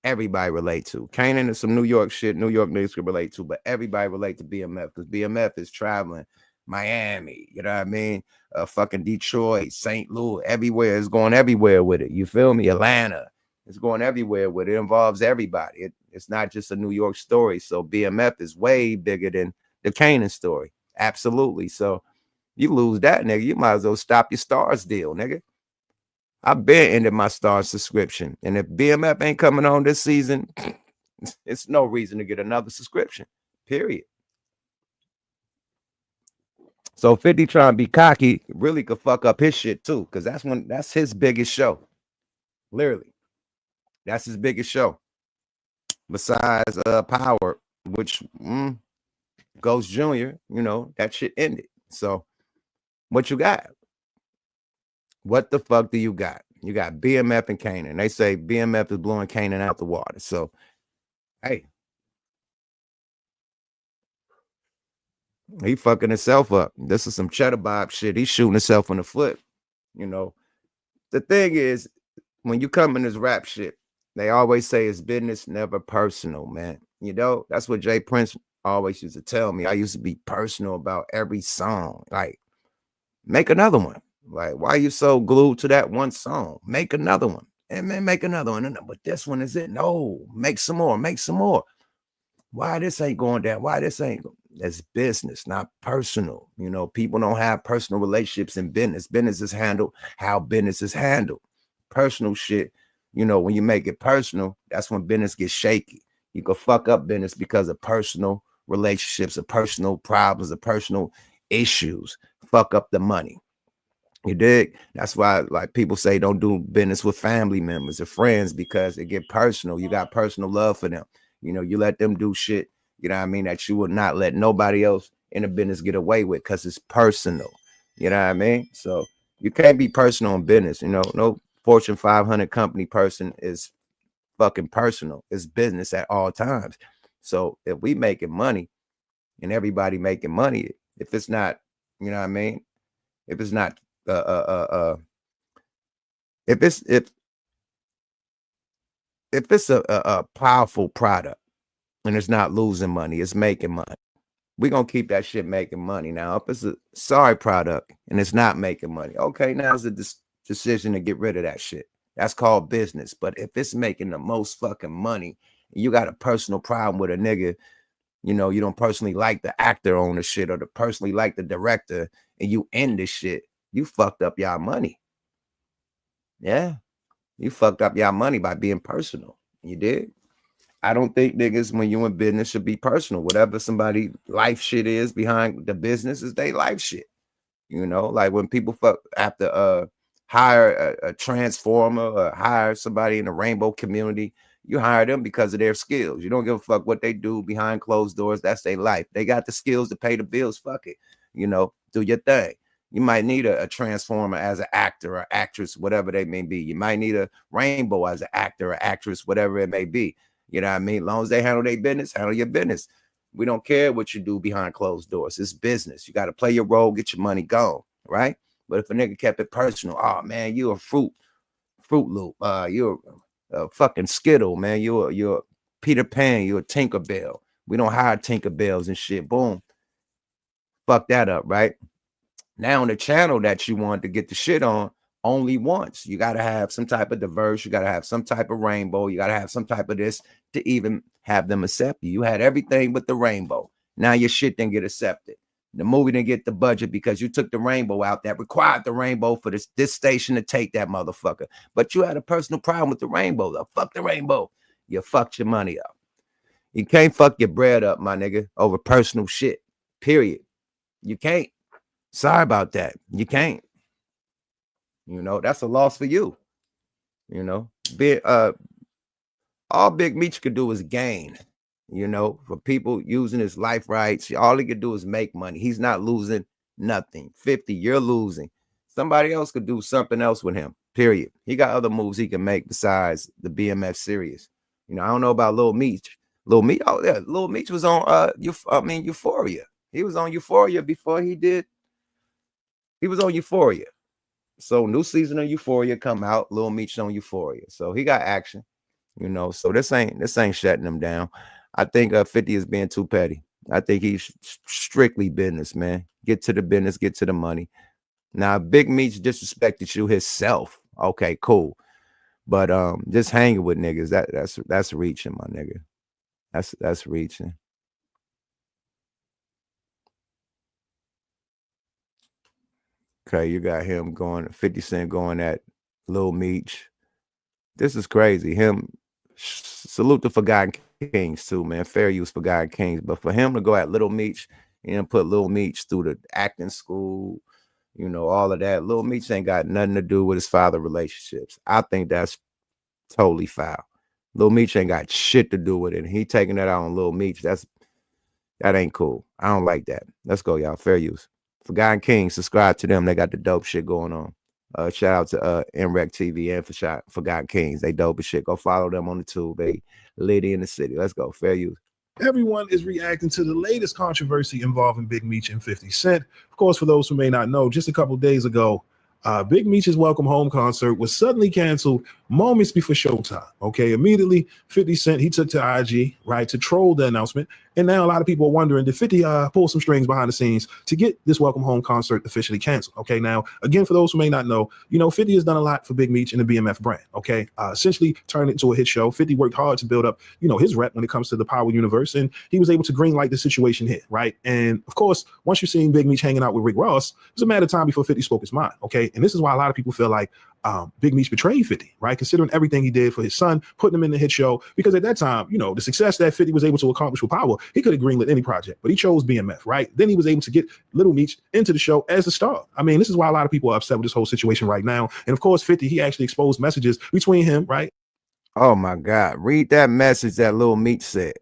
Everybody relate to. Kanan is some New York shit. New York niggas can relate to, but everybody relate to BMF because BMF is traveling Miami. You know what I mean? Fucking Detroit, St. Louis, everywhere. It's going everywhere with it. You feel me? Atlanta. It's going everywhere with it. It involves everybody. It's not just a New York story. So BMF is way bigger than the Kanan story. Absolutely. So you lose that, nigga, you might as well stop your Stars deal, nigga. I've been ended my Stars subscription. And if BMF ain't coming on this season, it's no reason to get another subscription. Period. So 50 trying to be cocky really could fuck up his shit too, because that's his biggest show. Literally. That's his biggest show. Besides Power, which Ghost Jr., you know, that shit ended. So what you got? What the fuck do you got? You got BMF and Kanan. They say BMF is blowing Kanan out the water. So, hey, he fucking himself up. This is some cheddar bob shit. He's shooting himself in the foot. You know, the thing is, when you come in this rap shit, they always say it's business, never personal, man. You know, that's what Jay Prince always used to tell me. I used to be personal about every song. Like, make another one. Like, why are you so glued to that one song? Make another one. And man, make another one. But this one is it. No, make some more. Make some more. Why this ain't going down? Why this ain't? It's business, not personal. You know, people don't have personal relationships in business. Business is handled how business is handled. Personal shit, you know, when you make it personal, that's when business gets shaky. You can fuck up business because of personal relationships, of personal problems, of personal issues. Fuck up the money. You dig? That's why, like, people say don't do business with family members or friends because it get personal. You got personal love for them. You know, you let them do shit, you know what I mean, that you would not let nobody else in the business get away with because it's personal. You know what I mean? So you can't be personal in business. You know, no Fortune 500 company person is fucking personal. It's business at all times. So if we making money and everybody making money, if it's not, you know what I mean? If it's not, if it's a powerful product and it's not losing money, it's making money, we're gonna keep that shit making money. Now, if it's a sorry product and it's not making money, okay, now it's a decision to get rid of that shit. That's called business. But if it's making the most fucking money, and you got a personal problem with a nigga, you know, you don't personally like the actor on the shit or the personally like the director, and you end this shit, you fucked up y'all money. Yeah, you fucked up y'all money by being personal. You did. I don't think niggas, when you in business, should be personal. Whatever somebody life shit is behind the business is they life shit. You know, like when people have to hire a transformer or hire somebody in the rainbow community, you hire them because of their skills. You don't give a fuck what they do behind closed doors. That's their life. They got the skills to pay the bills. Fuck it. You know, do your thing. You might need a transformer as an actor or actress, whatever they may be. You might need a rainbow as an actor or actress, whatever it may be. You know what I mean? As long as they handle their business, handle your business. We don't care what you do behind closed doors. It's business. You got to play your role, get your money gone, right? But if a nigga kept it personal, oh man, you a Fruit Loop, you're a fucking Skittle, man. You're a Peter Pan, you're a Tinkerbell. We don't hire Tinkerbells and shit. Boom, fuck that up, right? Now on the channel that you want to get the shit on, only once. You got to have some type of diverse. You got to have some type of rainbow. You got to have some type of this to even have them accept you. You had everything but the rainbow. Now your shit didn't get accepted. The movie didn't get the budget because you took the rainbow out that required the rainbow for this station to take that motherfucker. But you had a personal problem with the rainbow, though. Fuck the rainbow. You fucked your money up. You can't fuck your bread up, my nigga, over personal shit. Period. You can't. Sorry about that. You can't. You know, that's a loss for you. You know, all Big Meech could do is gain. You know, for people using his life rights, all he could do is make money. He's not losing nothing. 50, you're losing. Somebody else could do something else with him, period. He got other moves he can make besides the BMF series. You know, I don't know about Lil Meech. Lil Meech, oh yeah, Lil Meech was on Euphoria. He was on Euphoria before he did. He was on Euphoria. So new season of Euphoria come out. Lil Meech on Euphoria. So he got action. You know, so this ain't shutting him down. I think 50 is being too petty. I think he's strictly business, man. Get to the business, get to the money. Now, Big Meech disrespected you himself. Okay, cool. But just hanging with niggas, that's reaching, my nigga. That's reaching. Okay, you got him going, 50 Cent going at Lil Meech. This is crazy. Him, salute the Forgotten Kings too, man. Fair use Forgotten Kings. But for him to go at Little Meech and put Lil Meech through the acting school, you know, all of that. Lil Meech ain't got nothing to do with his father relationships. I think that's totally foul. Lil Meech ain't got shit to do with it. And he taking that out on Lil Meech. That ain't cool. I don't like that. Let's go, y'all. Fair use. Forgotten Kings, subscribe to them. They got the dope shit going on. Shout out to NREC TV and for Forgotten Kings. They dope as shit. Go follow them on the tube. They lady in the city. Let's go. Fair use. Everyone is reacting to the latest controversy involving Big Meech and 50 Cent. Of course, for those who may not know, just a couple of days ago, Big Meech's Welcome Home concert was suddenly canceled moments before showtime. Okay, immediately 50 Cent, he took to IG, right, to troll the announcement. And now a lot of people are wondering, did 50 pull some strings behind the scenes to get this Welcome Home concert officially canceled? Okay, now, again, for those who may not know, you know, 50 has done a lot for Big Meech and the BMF brand. Okay, essentially turned it into a hit show. 50 worked hard to build up, you know, his rep when it comes to the Power universe. And he was able to greenlight the situation here, right? And of course, once you've seen Big Meech hanging out with Rick Ross, it was a matter of time before 50 spoke his mind. Okay, and this is why a lot of people feel like Big Meech betrayed 50, right? Considering everything he did for his son, putting him in the hit show, because at that time, you know, the success that 50 was able to accomplish with Power, he could have greenlit any project, but he chose BMF, right? Then he was able to get Little Meech into the show as a star. I mean, this is why a lot of people are upset with this whole situation right now. And of course, 50, he actually exposed messages between him, right? Oh my God. Read that message that Lil Meech said.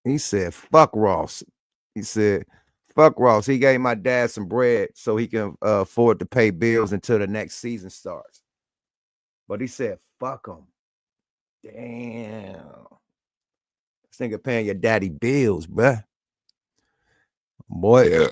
He said, fuck Ross. He said, fuck Ross. He gave my dad some bread so he can afford to pay bills until the next season starts. But he said, fuck him. Damn. This nigga paying your daddy bills, bruh. Boy,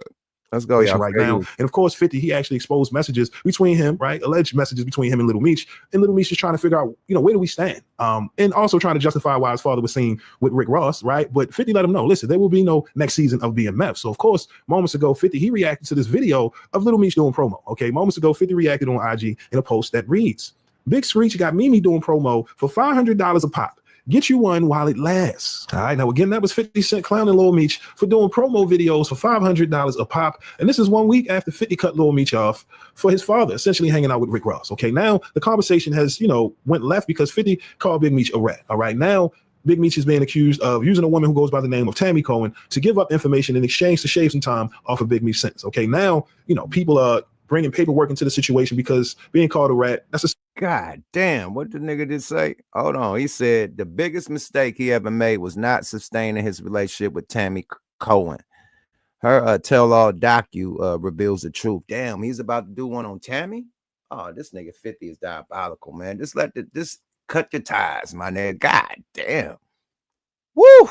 let's go, y'all. Right now. And of course, 50, he actually exposed messages between him, right? Alleged messages between him and Little Meech. And Little Meech is trying to figure out, you know, where do we stand? And also trying to justify why his father was seen with Rick Ross, right? But 50 let him know, listen, there will be no next season of BMF. So of course, moments ago, 50, he reacted to this video of Little Meech doing promo. Okay, moments ago, 50 reacted on IG in a post that reads, Big Screech got Mimi doing promo for $500 a pop. Get you one while it lasts. All right. Now, again, that was 50 Cent clowning Lil Meech for doing promo videos for $500 a pop. And this is 1 week after 50 cut Lil Meech off for his father, essentially hanging out with Rick Ross. Okay. Now the conversation has, you know, went left because 50 called Big Meech a rat. All right. Now Big Meech is being accused of using a woman who goes by the name of Tammy Cohen to give up information in exchange to shave some time off of Big Meech's sentence. Okay. Now, you know, people are bringing paperwork into the situation because being called a rat, that's a God damn, what the nigga did say? Hold on. He said the biggest mistake he ever made was not sustaining his relationship with Tammy Cohen. Her tell-all docu reveals the truth. Damn, he's about to do one on Tammy? Oh, this nigga 50 is diabolical, man. Just cut your ties, my nigga. God damn. Woo!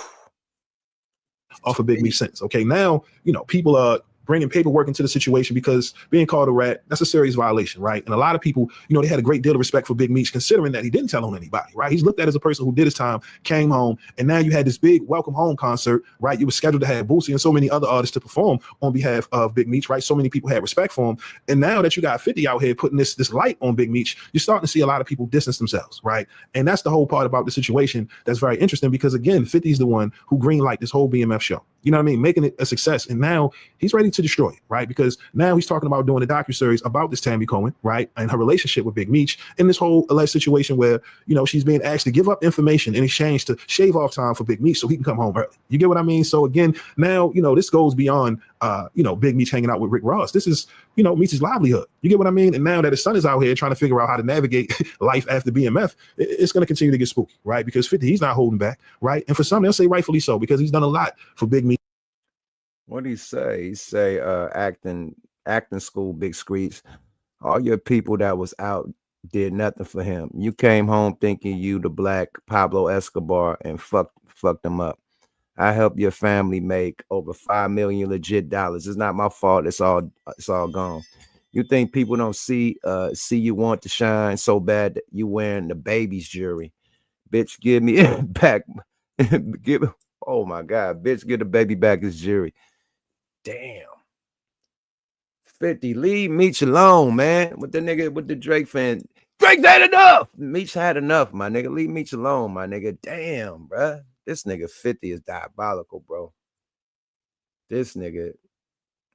Off of Big Meech's sentence. Okay, now, you know, people are bringing paperwork into the situation, because being called a rat, that's a serious violation, right? And a lot of people, you know, they had a great deal of respect for Big Meech, considering that he didn't tell on anybody, right? He's looked at as a person who did his time, came home, and now you had this big welcome home concert, right? You were scheduled to have Boosie and so many other artists to perform on behalf of Big Meech, right? So many people had respect for him. And now that you got 50 out here putting this light on Big Meech, you're starting to see a lot of people distance themselves, right? And that's the whole part about the situation that's very interesting, because again, 50 is the one who greenlight this whole BMF show. You know what I mean? Making it a success. And now he's ready to destroy it, right? Because now he's talking about doing a docuseries about this Tammy Cohen, right? And her relationship with Big Meech in this whole alleged situation where, you know, she's being asked to give up information in exchange to shave off time for Big Meech so he can come home early. You get what I mean? So again, now, you know, this goes beyond, you know, Big Meech hanging out with Rick Ross. This is, you know, Meech's livelihood. You get what I mean? And now that his son is out here trying to figure out how to navigate life after BMF, it's going to continue to get spooky, right? Because 50, he's not holding back, right? And for some, they'll say rightfully so, because he's done a lot for Big Meech. What did he say? He say acting school, big screech. All your people that was out did nothing for him. You came home thinking you the black Pablo Escobar and fucked them up. I helped your family make over $5 million legit dollars. It's not my fault. It's all gone. You think people don't see you want to shine so bad that you wearing the baby's jewelry? Bitch, give me it back. Oh my God, bitch, give the baby back his jewelry. Damn. 50, leave Meech alone, man. With the Drake fan. Drake's had enough. Meech had enough, my nigga. Leave Meech alone, my nigga. Damn, bruh. This nigga 50 is diabolical, bro. This nigga,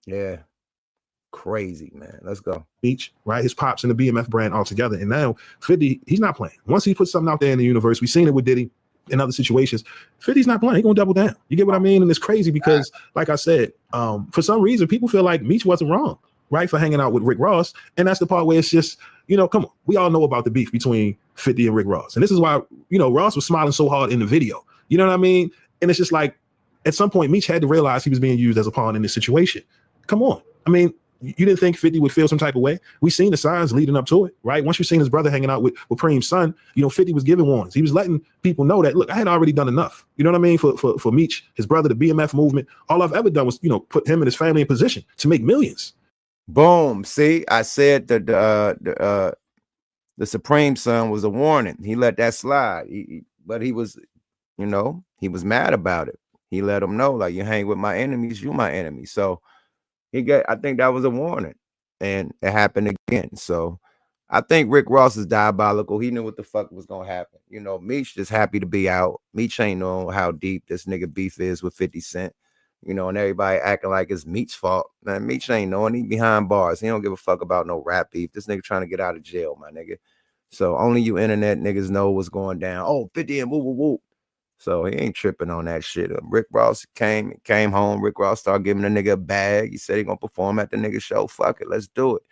yeah. Crazy, man. Let's go. Meech, right? His pops and the BMF brand all together. And now 50, he's not playing. Once he puts something out there in the universe, we've seen it with Diddy in other situations. 50's not playing. He's gonna double down. You get what I mean? And it's crazy because, like I said, for some reason, people feel like Meech wasn't wrong, right, for hanging out with Rick Ross. And that's the part where it's just, you know, come on, we all know about the beef between 50 and Rick Ross. And this is why, you know, Ross was smiling so hard in the video. You know what I mean? And it's just like, at some point, Meech had to realize he was being used as a pawn in this situation. Come on. I mean, you didn't think 50 would feel some type of way? We seen the signs leading up to it, right? Once you seen his brother hanging out with Preem's son, you know, 50 was giving warnings. He was letting people know that, look, I had already done enough. You know what I mean? For Meech, his brother, the BMF movement, all I've ever done was, you know, put him and his family in position to make millions. Boom. See, I said that the Supreme son was a warning. He let that slide. But he was, you know, he was mad about it. He let him know, like, you hang with my enemies, you my enemy. So I think that was a warning, and it happened again. So I think Rick Ross is diabolical. He knew what the fuck was gonna happen. You know, Meech just happy to be out. Meech ain't know how deep this nigga beef is with 50 Cent. You know, and everybody acting like it's Meech's fault. Man, Meech ain't knowing. He behind bars. He don't give a fuck about no rap beef. This nigga trying to get out of jail, my nigga. So only you internet niggas know what's going down. Oh, 50 and woo woo woo. So he ain't tripping on that shit. Rick Ross came home. Rick Ross started giving the nigga a bag. He said he gonna perform at the nigga show. Fuck it, let's do it.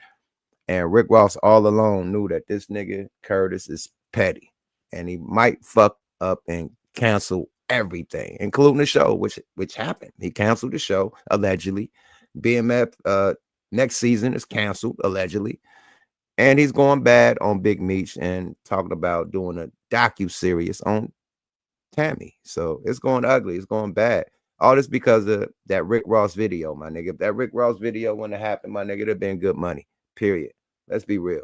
And Rick Ross all alone knew that this nigga Curtis is petty, and he might fuck up and cancel everything, including the show, which happened. He canceled the show allegedly. BMF next season is canceled allegedly, and he's going bad on Big Meech and talking about doing a docu-series on Tammy. So it's going ugly. It's going bad. All this because of that Rick Ross video, my nigga. If that Rick Ross video wouldn't have happened, my nigga, it'd have been good money. Period. Let's be real.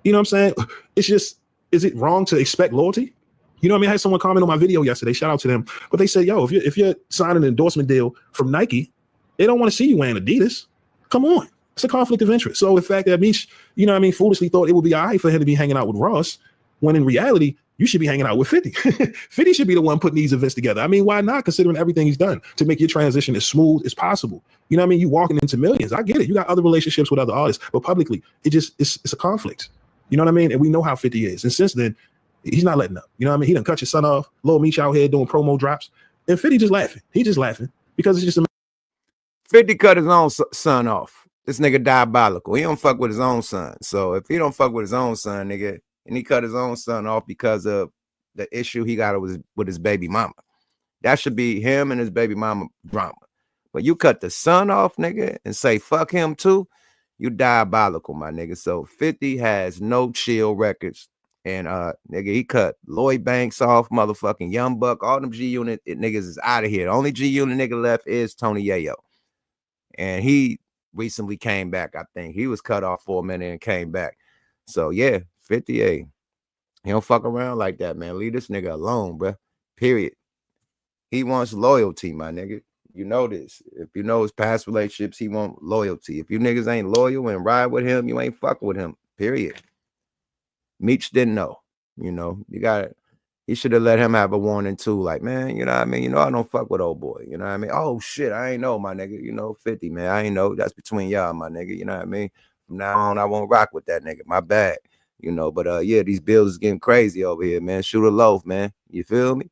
You know what I'm saying? It's just, is it wrong to expect loyalty? You know what I mean? I had someone comment on my video yesterday. Shout out to them. But they said, yo, if you're signing an endorsement deal from Nike, they don't want to see you wearing Adidas. Come on. It's a conflict of interest. So the fact that Meech, you know what I mean, foolishly thought it would be all right for him to be hanging out with Ross, when in reality, you should be hanging out with 50. 50 should be the one putting these events together. I mean, why not, considering everything he's done to make your transition as smooth as possible? You know what I mean? You walking into millions. I get it. You got other relationships with other artists, but publicly, it's a conflict. You know what I mean? And we know how 50 is. And since then, he's not letting up. You know what I mean? He done cut your son off. Lil Meech out here doing promo drops. And 50 just laughing. He just laughing because it's just 50 cut his own son off. This nigga diabolical. He don't fuck with his own son. So if he don't fuck with his own son, nigga, and he cut his own son off because of the issue he got with his baby mama, that should be him and his baby mama drama. But you cut the son off, nigga, and say fuck him too, you diabolical, my nigga. So 50 has no chill records. And nigga, he cut Lloyd Banks off, motherfucking Young Buck, all them G Unit niggas is out of here. The only G Unit nigga left is Tony Yayo. and he recently came back. I think he was cut off for a minute and came back. So yeah, 58. He don't fuck around like that, man. Leave this nigga alone, bro. Period. He wants loyalty, my nigga. You know this. If you know his past relationships, he want loyalty. If you niggas ain't loyal and ride with him, you ain't fucking with him. Period. Meech didn't know. You know, you got it. He should have let him have a warning too. Like, man, you know what I mean? You know, I don't fuck with old boy. You know what I mean? Oh shit, I ain't know, my nigga. You know, 50, man. I ain't know. That's between y'all, my nigga. You know what I mean? From now on, I won't rock with that nigga. My bad. You know, but yeah, these bills is getting crazy over here, man. Shoot a loaf, man. You feel me?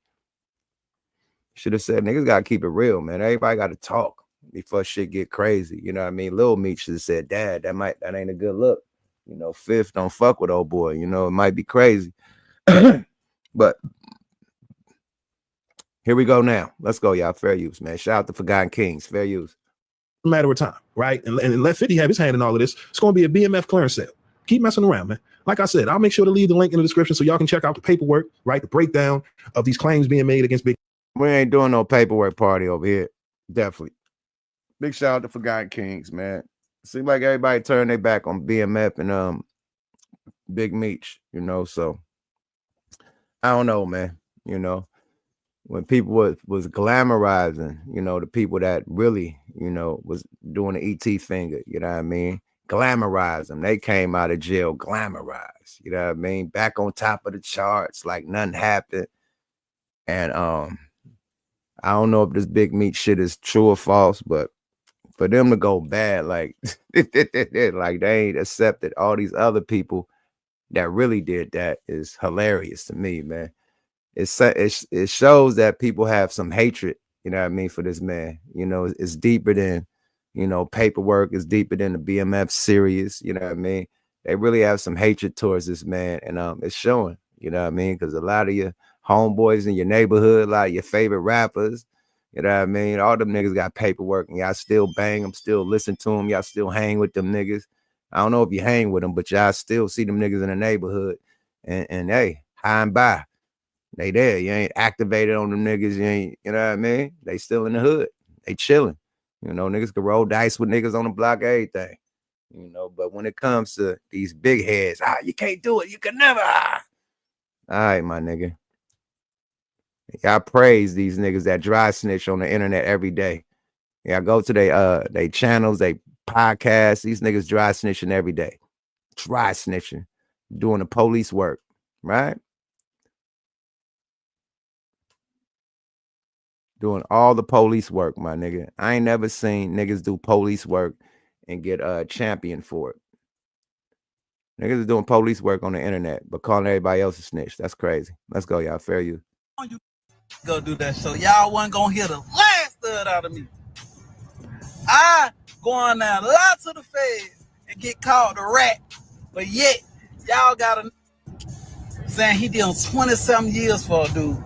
Should have said, niggas gotta keep it real, man. Everybody gotta talk before shit get crazy. You know what I mean? Lil Meech should have said, Dad, that ain't a good look. You know, Fifth, don't fuck with old boy. You know, it might be crazy. But here we go now. Let's go, y'all. Fair use, man. Shout out to Forgotten Kings. Fair use. Matter of time, right? And let 50 have his hand in all of this. It's going to be a BMF clearance sale. Keep messing around, man. Like I said, I'll make sure to leave the link in the description so y'all can check out the paperwork, right? The breakdown of these claims being made against Big. We ain't doing no paperwork party over here. Definitely. Big shout out to Forgotten Kings, man. Seems like everybody turned their back on BMF and Big Meech, you know. So I don't know, man. You know, when people was glamorizing, you know, the people that really, you know, was doing the ET finger, you know what I mean? Glamorize them. They came out of jail glamorized, you know what I mean? Back on top of the charts, like nothing happened. And I don't know if this Big Meech shit is true or false, but for them to go bad, like, like they ain't accepted all these other people that really did that is hilarious to me, man. It shows that people have some hatred, you know what I mean, for this man. You know, it's deeper than, you know, paperwork. It's deeper than the BMF series, you know what I mean? They really have some hatred towards this man, and it's showing, you know what I mean? Because a lot of your homeboys in your neighborhood, like your favorite rappers, you know what I mean? All them niggas got paperwork, and y'all still bang them, still listen to them, y'all still hang with them niggas. I don't know if you hang with them, but y'all still see them niggas in the neighborhood, and hey, high and by. They there. You ain't activated on them niggas. You ain't, you know what I mean? They still in the hood. They chilling. You know, niggas can roll dice with niggas on the block, everything. You know, but when it comes to these big heads, you can't do it. You can never. All right, my nigga. Y'all praise these niggas that dry snitch on the internet every day. Y'all go to they channels, they podcasts. These niggas dry snitching every day. Dry snitching. Doing the police work, right? Doing all the police work, my nigga. I ain't never seen niggas do police work and get championed for it. Niggas is doing police work on the internet, but calling everybody else a snitch. That's crazy. Let's go, y'all. Fair you. Go do that show. Y'all wasn't gonna hear the last third out of me. I going down a lot to the feds and get called a rat, but yet y'all got a saying he did 20-something years for a dude.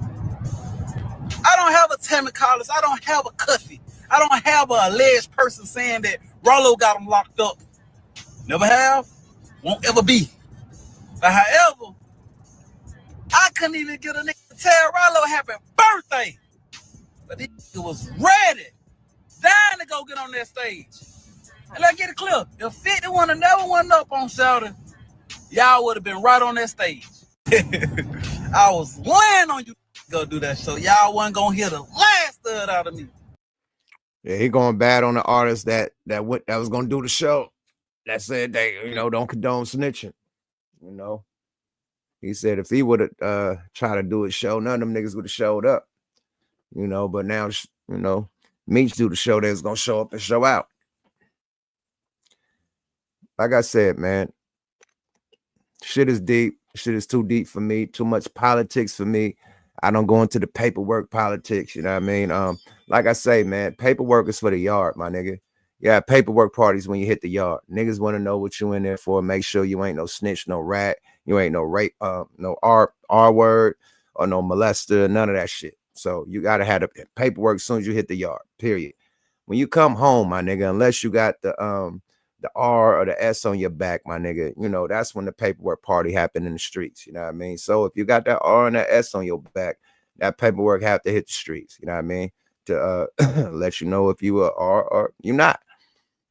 I don't have a Tammy Collins. I don't have a CUFFY. I don't have a alleged person saying that RALO got him locked up. Never have. Won't ever be. But however, I couldn't even get a nigga to tell RALO happy birthday. But he was ready, dying to go get on that stage. And let's get it clear. If 50 would have never went up on Sheldon, y'all would have been right on that stage. I was laying on you go do that show. Y'all wasn't gonna hear the last third out of me. Yeah, he going bad on the artist that was gonna do the show. That said they, you know, don't condone snitching. You know, he said if he would have tried to do a show, none of them niggas would have showed up. You know, but now, you know, Meech do the show that's gonna show up and show out. Like I said, man, shit is deep. Shit is too deep for me. Too much politics for me. I don't go into the paperwork politics. You know what I mean? Like I say, man, paperwork is for the yard, my nigga. Yeah, paperwork parties when you hit the yard. Niggas want to know what you in there for. Make sure you ain't no snitch, no rat. You ain't no rape, no R word or no molester, none of that shit. So you gotta have the paperwork as soon as you hit the yard. Period. When you come home, my nigga, unless you got the R or the S on your back, my nigga, you know, that's when the paperwork party happened in the streets. You know what I mean? So if you got that R and that S on your back, that paperwork have to hit the streets. You know what I mean? To let you know if you are R or you're not.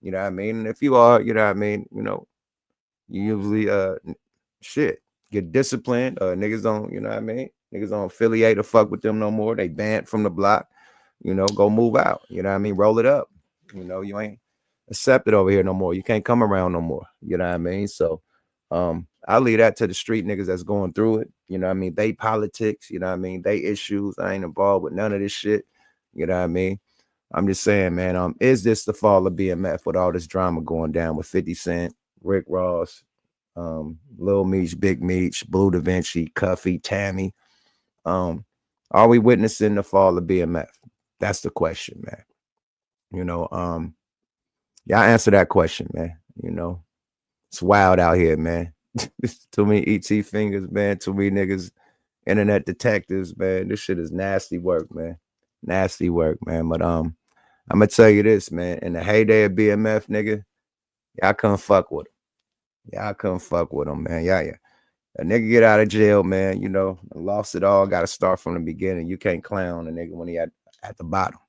You know what I mean? And if you are, you know what I mean, you know, you usually shit, get disciplined. Niggas don't, you know what I mean? Niggas don't affiliate or fuck with them no more. They banned from the block. You know, go move out. You know what I mean? Roll it up. You know, you ain't accepted over here no more. You can't come around no more. You know what I mean? So I leave that to the street niggas that's going through it. You know what I mean? They politics, you know what I mean? They issues. I ain't involved with none of this shit. You know what I mean? I'm just saying, man, is this the fall of BMF with all this drama going down with 50 Cent, Rick Ross, Lil Meech, Big Meech, Blue Da Vinci, Cuffy, Tammy? Are we witnessing the fall of BMF? That's the question, man. You know, y'all answer that question, man. You know, it's wild out here, man. Too many ET fingers, man. Too many niggas, internet detectives, man. This shit is nasty work, man. Nasty work, man. But I'm gonna tell you this, man. In the heyday of BMF, nigga, y'all couldn't fuck with him. Y'all couldn't fuck with him, man. Yeah. A nigga get out of jail, man. You know, lost it all. Got to start from the beginning. You can't clown a nigga when he at the bottom,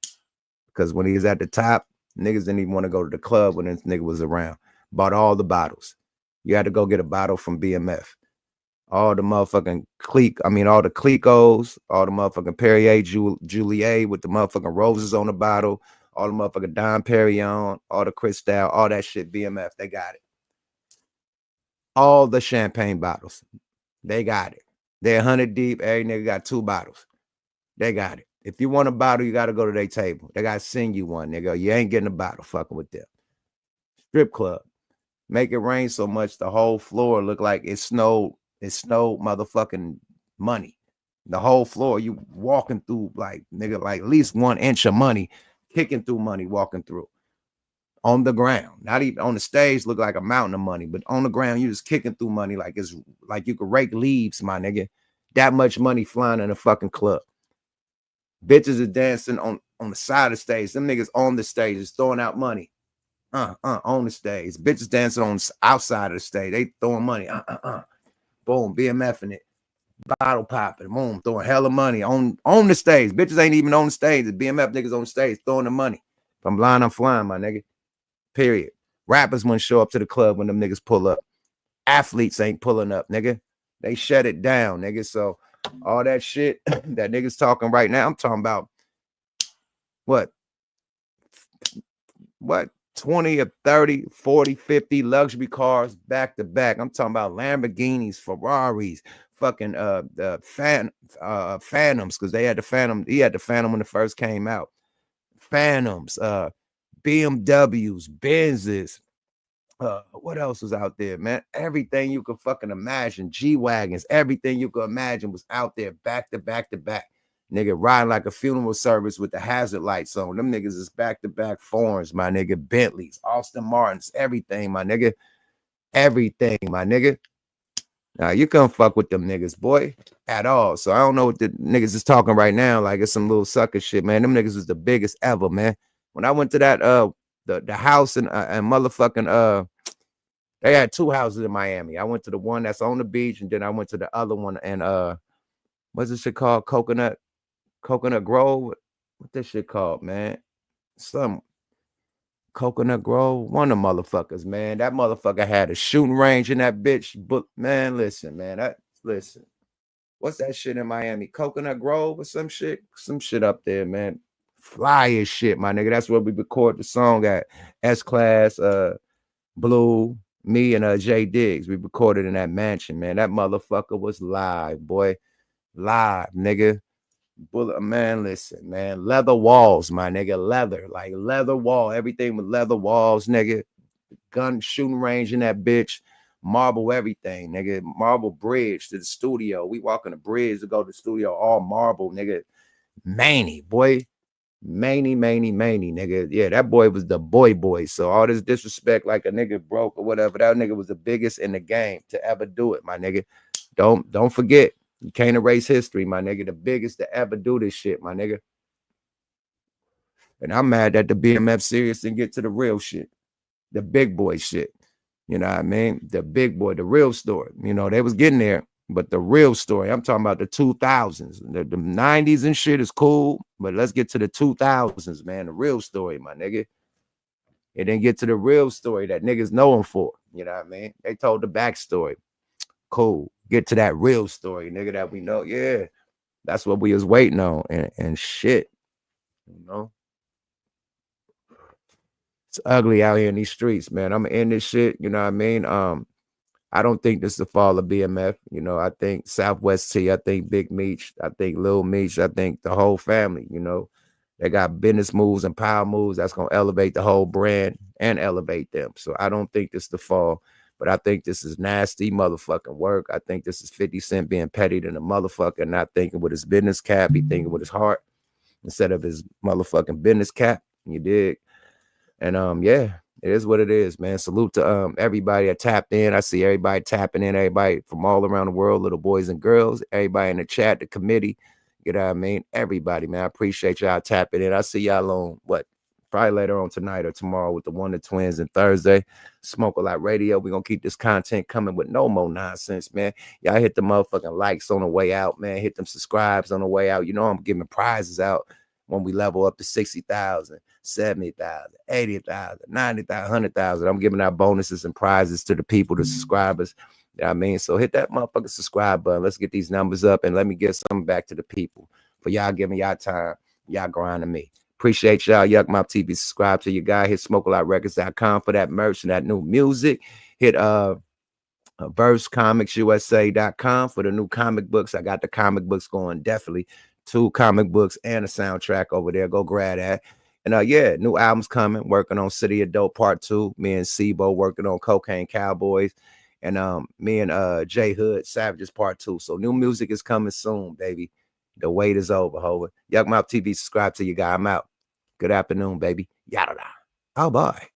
because when he was at the top, niggas didn't even want to go to the club when this nigga was around. Bought all the bottles. You had to go get a bottle from BMF. All the motherfucking clique, I mean, all the Clicos, all the motherfucking Perrier Juliet with the motherfucking roses on the bottle, all the motherfucking Dom Perignon, all the Cristal, all that shit, BMF, they got it. All the champagne bottles, they got it. They're 100 deep, every nigga got 2 bottles. They got it. If you want a bottle, you got to go to their table. They got to send you one, nigga. You ain't getting a bottle fucking with them. Strip club. Make it rain so much the whole floor look like it snowed motherfucking money. The whole floor, you walking through like, nigga, like at least 1 inch of money, kicking through money, walking through. On the ground. Not even on the stage, look like a mountain of money, but on the ground, you just kicking through money like it's like you could rake leaves, my nigga. That much money flying in a fucking club. Bitches are dancing on the side of the stage. Them niggas on the stage is throwing out money. On the stage. Bitches dancing on outside of the stage. They throwing money. Boom, BMFing it. Bottle popping. Boom, throwing hella money on the stage. Bitches ain't even on the stage. The BMF niggas on the stage throwing the money. If I'm blind, I'm flying, my nigga. Period. Rappers wouldn't show up to the club when them niggas pull up. Athletes ain't pulling up, nigga. They shut it down, nigga. So all that shit that niggas talking right now, I'm talking about what 20 or 30, 40, 50 luxury cars back to back. I'm talking about Lamborghinis, Ferraris, fucking Phantoms, because they had the Phantom. He had the Phantom when it first came out. Phantoms, BMWs, Benzes. What else was out there, man? Everything you could fucking imagine. G-Wagons, everything you could imagine was out there back to back to back. Nigga riding like a funeral service with the hazard lights on. Them niggas is back-to-back foreigns, my nigga. Bentleys, Austin Martins, everything, my nigga. Everything, my nigga. Now, you can't fuck with them niggas, boy, at all. So I don't know what the niggas is talking right now. Like, it's some little sucker shit, man. Them niggas was the biggest ever, man. When I went to that, the house and motherfucking, they had 2 houses in Miami. I went to the one that's on the beach, and then I went to the other one, and what's this shit called? Coconut Grove. What this shit called, man? Some Coconut Grove. One of the motherfuckers, man. That motherfucker had a shooting range in that bitch. But man, listen, man. Listen. What's that shit in Miami? Coconut Grove or some shit? Some shit up there, man. Fly as shit, my nigga. That's where we record the song at. S-Class, BLEU, me and Jay Diggs. We recorded in that mansion, man. That motherfucker was live, boy. Live, nigga. Bullet, man, listen, man. Leather walls, my nigga. Leather wall. Everything with leather walls, nigga. Gun shooting range in that bitch. Marble everything, nigga. Marble bridge to the studio. We walking the bridge to go to the studio, all marble, nigga. Manny, boy. Manny, nigga. Yeah, that boy was the boy. So all this disrespect like a nigga broke or whatever, that nigga was the biggest in the game to ever do it, my nigga. Don't forget. You can't erase history, my nigga. The biggest to ever do this shit, my nigga. And I'm mad that the BMF serious didn't get to the real shit. The big boy shit. You know what I mean? The big boy, the real story. You know, they was getting there, but the real story, I'm talking about the 2000s. The 90s and shit is cool, but let's get to the 2000s, man. The real story, my nigga. It didn't get to the real story that niggas know him for. You know what I mean? They told the backstory. Cool. Get to that real story, nigga, that we know. Yeah. That's what we was waiting on. And shit. You know? It's ugly out here in these streets, man. I'm in this shit. You know what I mean? I don't think this is the fall of BMF. You know, I think Southwest T, I think Big Meech, I think Lil Meech, I think the whole family, you know, they got business moves and power moves that's going to elevate the whole brand and elevate them. So I don't think this is the fall, but I think this is nasty motherfucking work. I think this is 50 Cent being petty than a motherfucker, not thinking with his business cap. He thinking with his heart instead of his motherfucking business cap. You dig? And yeah, it is what it is, man. Salute to everybody that tapped in. I see everybody tapping in, everybody from all around the world, little boys and girls, everybody in the chat, the committee. You know what I mean? Everybody, man. I appreciate y'all tapping in. I see y'all on probably later on tonight or tomorrow with the Wonder Twins, and Thursday, Smoke a Lot Radio. We're gonna keep this content coming with no more nonsense, man. Y'all hit the motherfucking likes on the way out, man. Hit them subscribes on the way out. You know I'm giving prizes out when we level up to 60,000, 70,000, 80,000, 90,000, 100,000. I'm giving out bonuses and prizes to the people, the subscribers. You know what I mean? So hit that motherfucking subscribe button. Let's get these numbers up and let me get something back to the people for y'all giving y'all time, y'all grinding me. Appreciate y'all. Yuck Mouth TV. Subscribe to your guy. Hit smokealoutrecords.com for that merch and that new music. Hit versecomics.usa.com for the new comic books. I got the comic books going, definitely. 2 comic books and a soundtrack over there. Go grab that. And yeah, new albums coming. Working on City of Dope Part 2. Me and Sibo working on Cocaine Cowboys. And me and J Hood Savages Part 2. So new music is coming soon, baby. The wait is over, Hova. Yuck Mouth TV. Subscribe to your guy. I'm out. Good afternoon, baby. Yada. Oh, bye.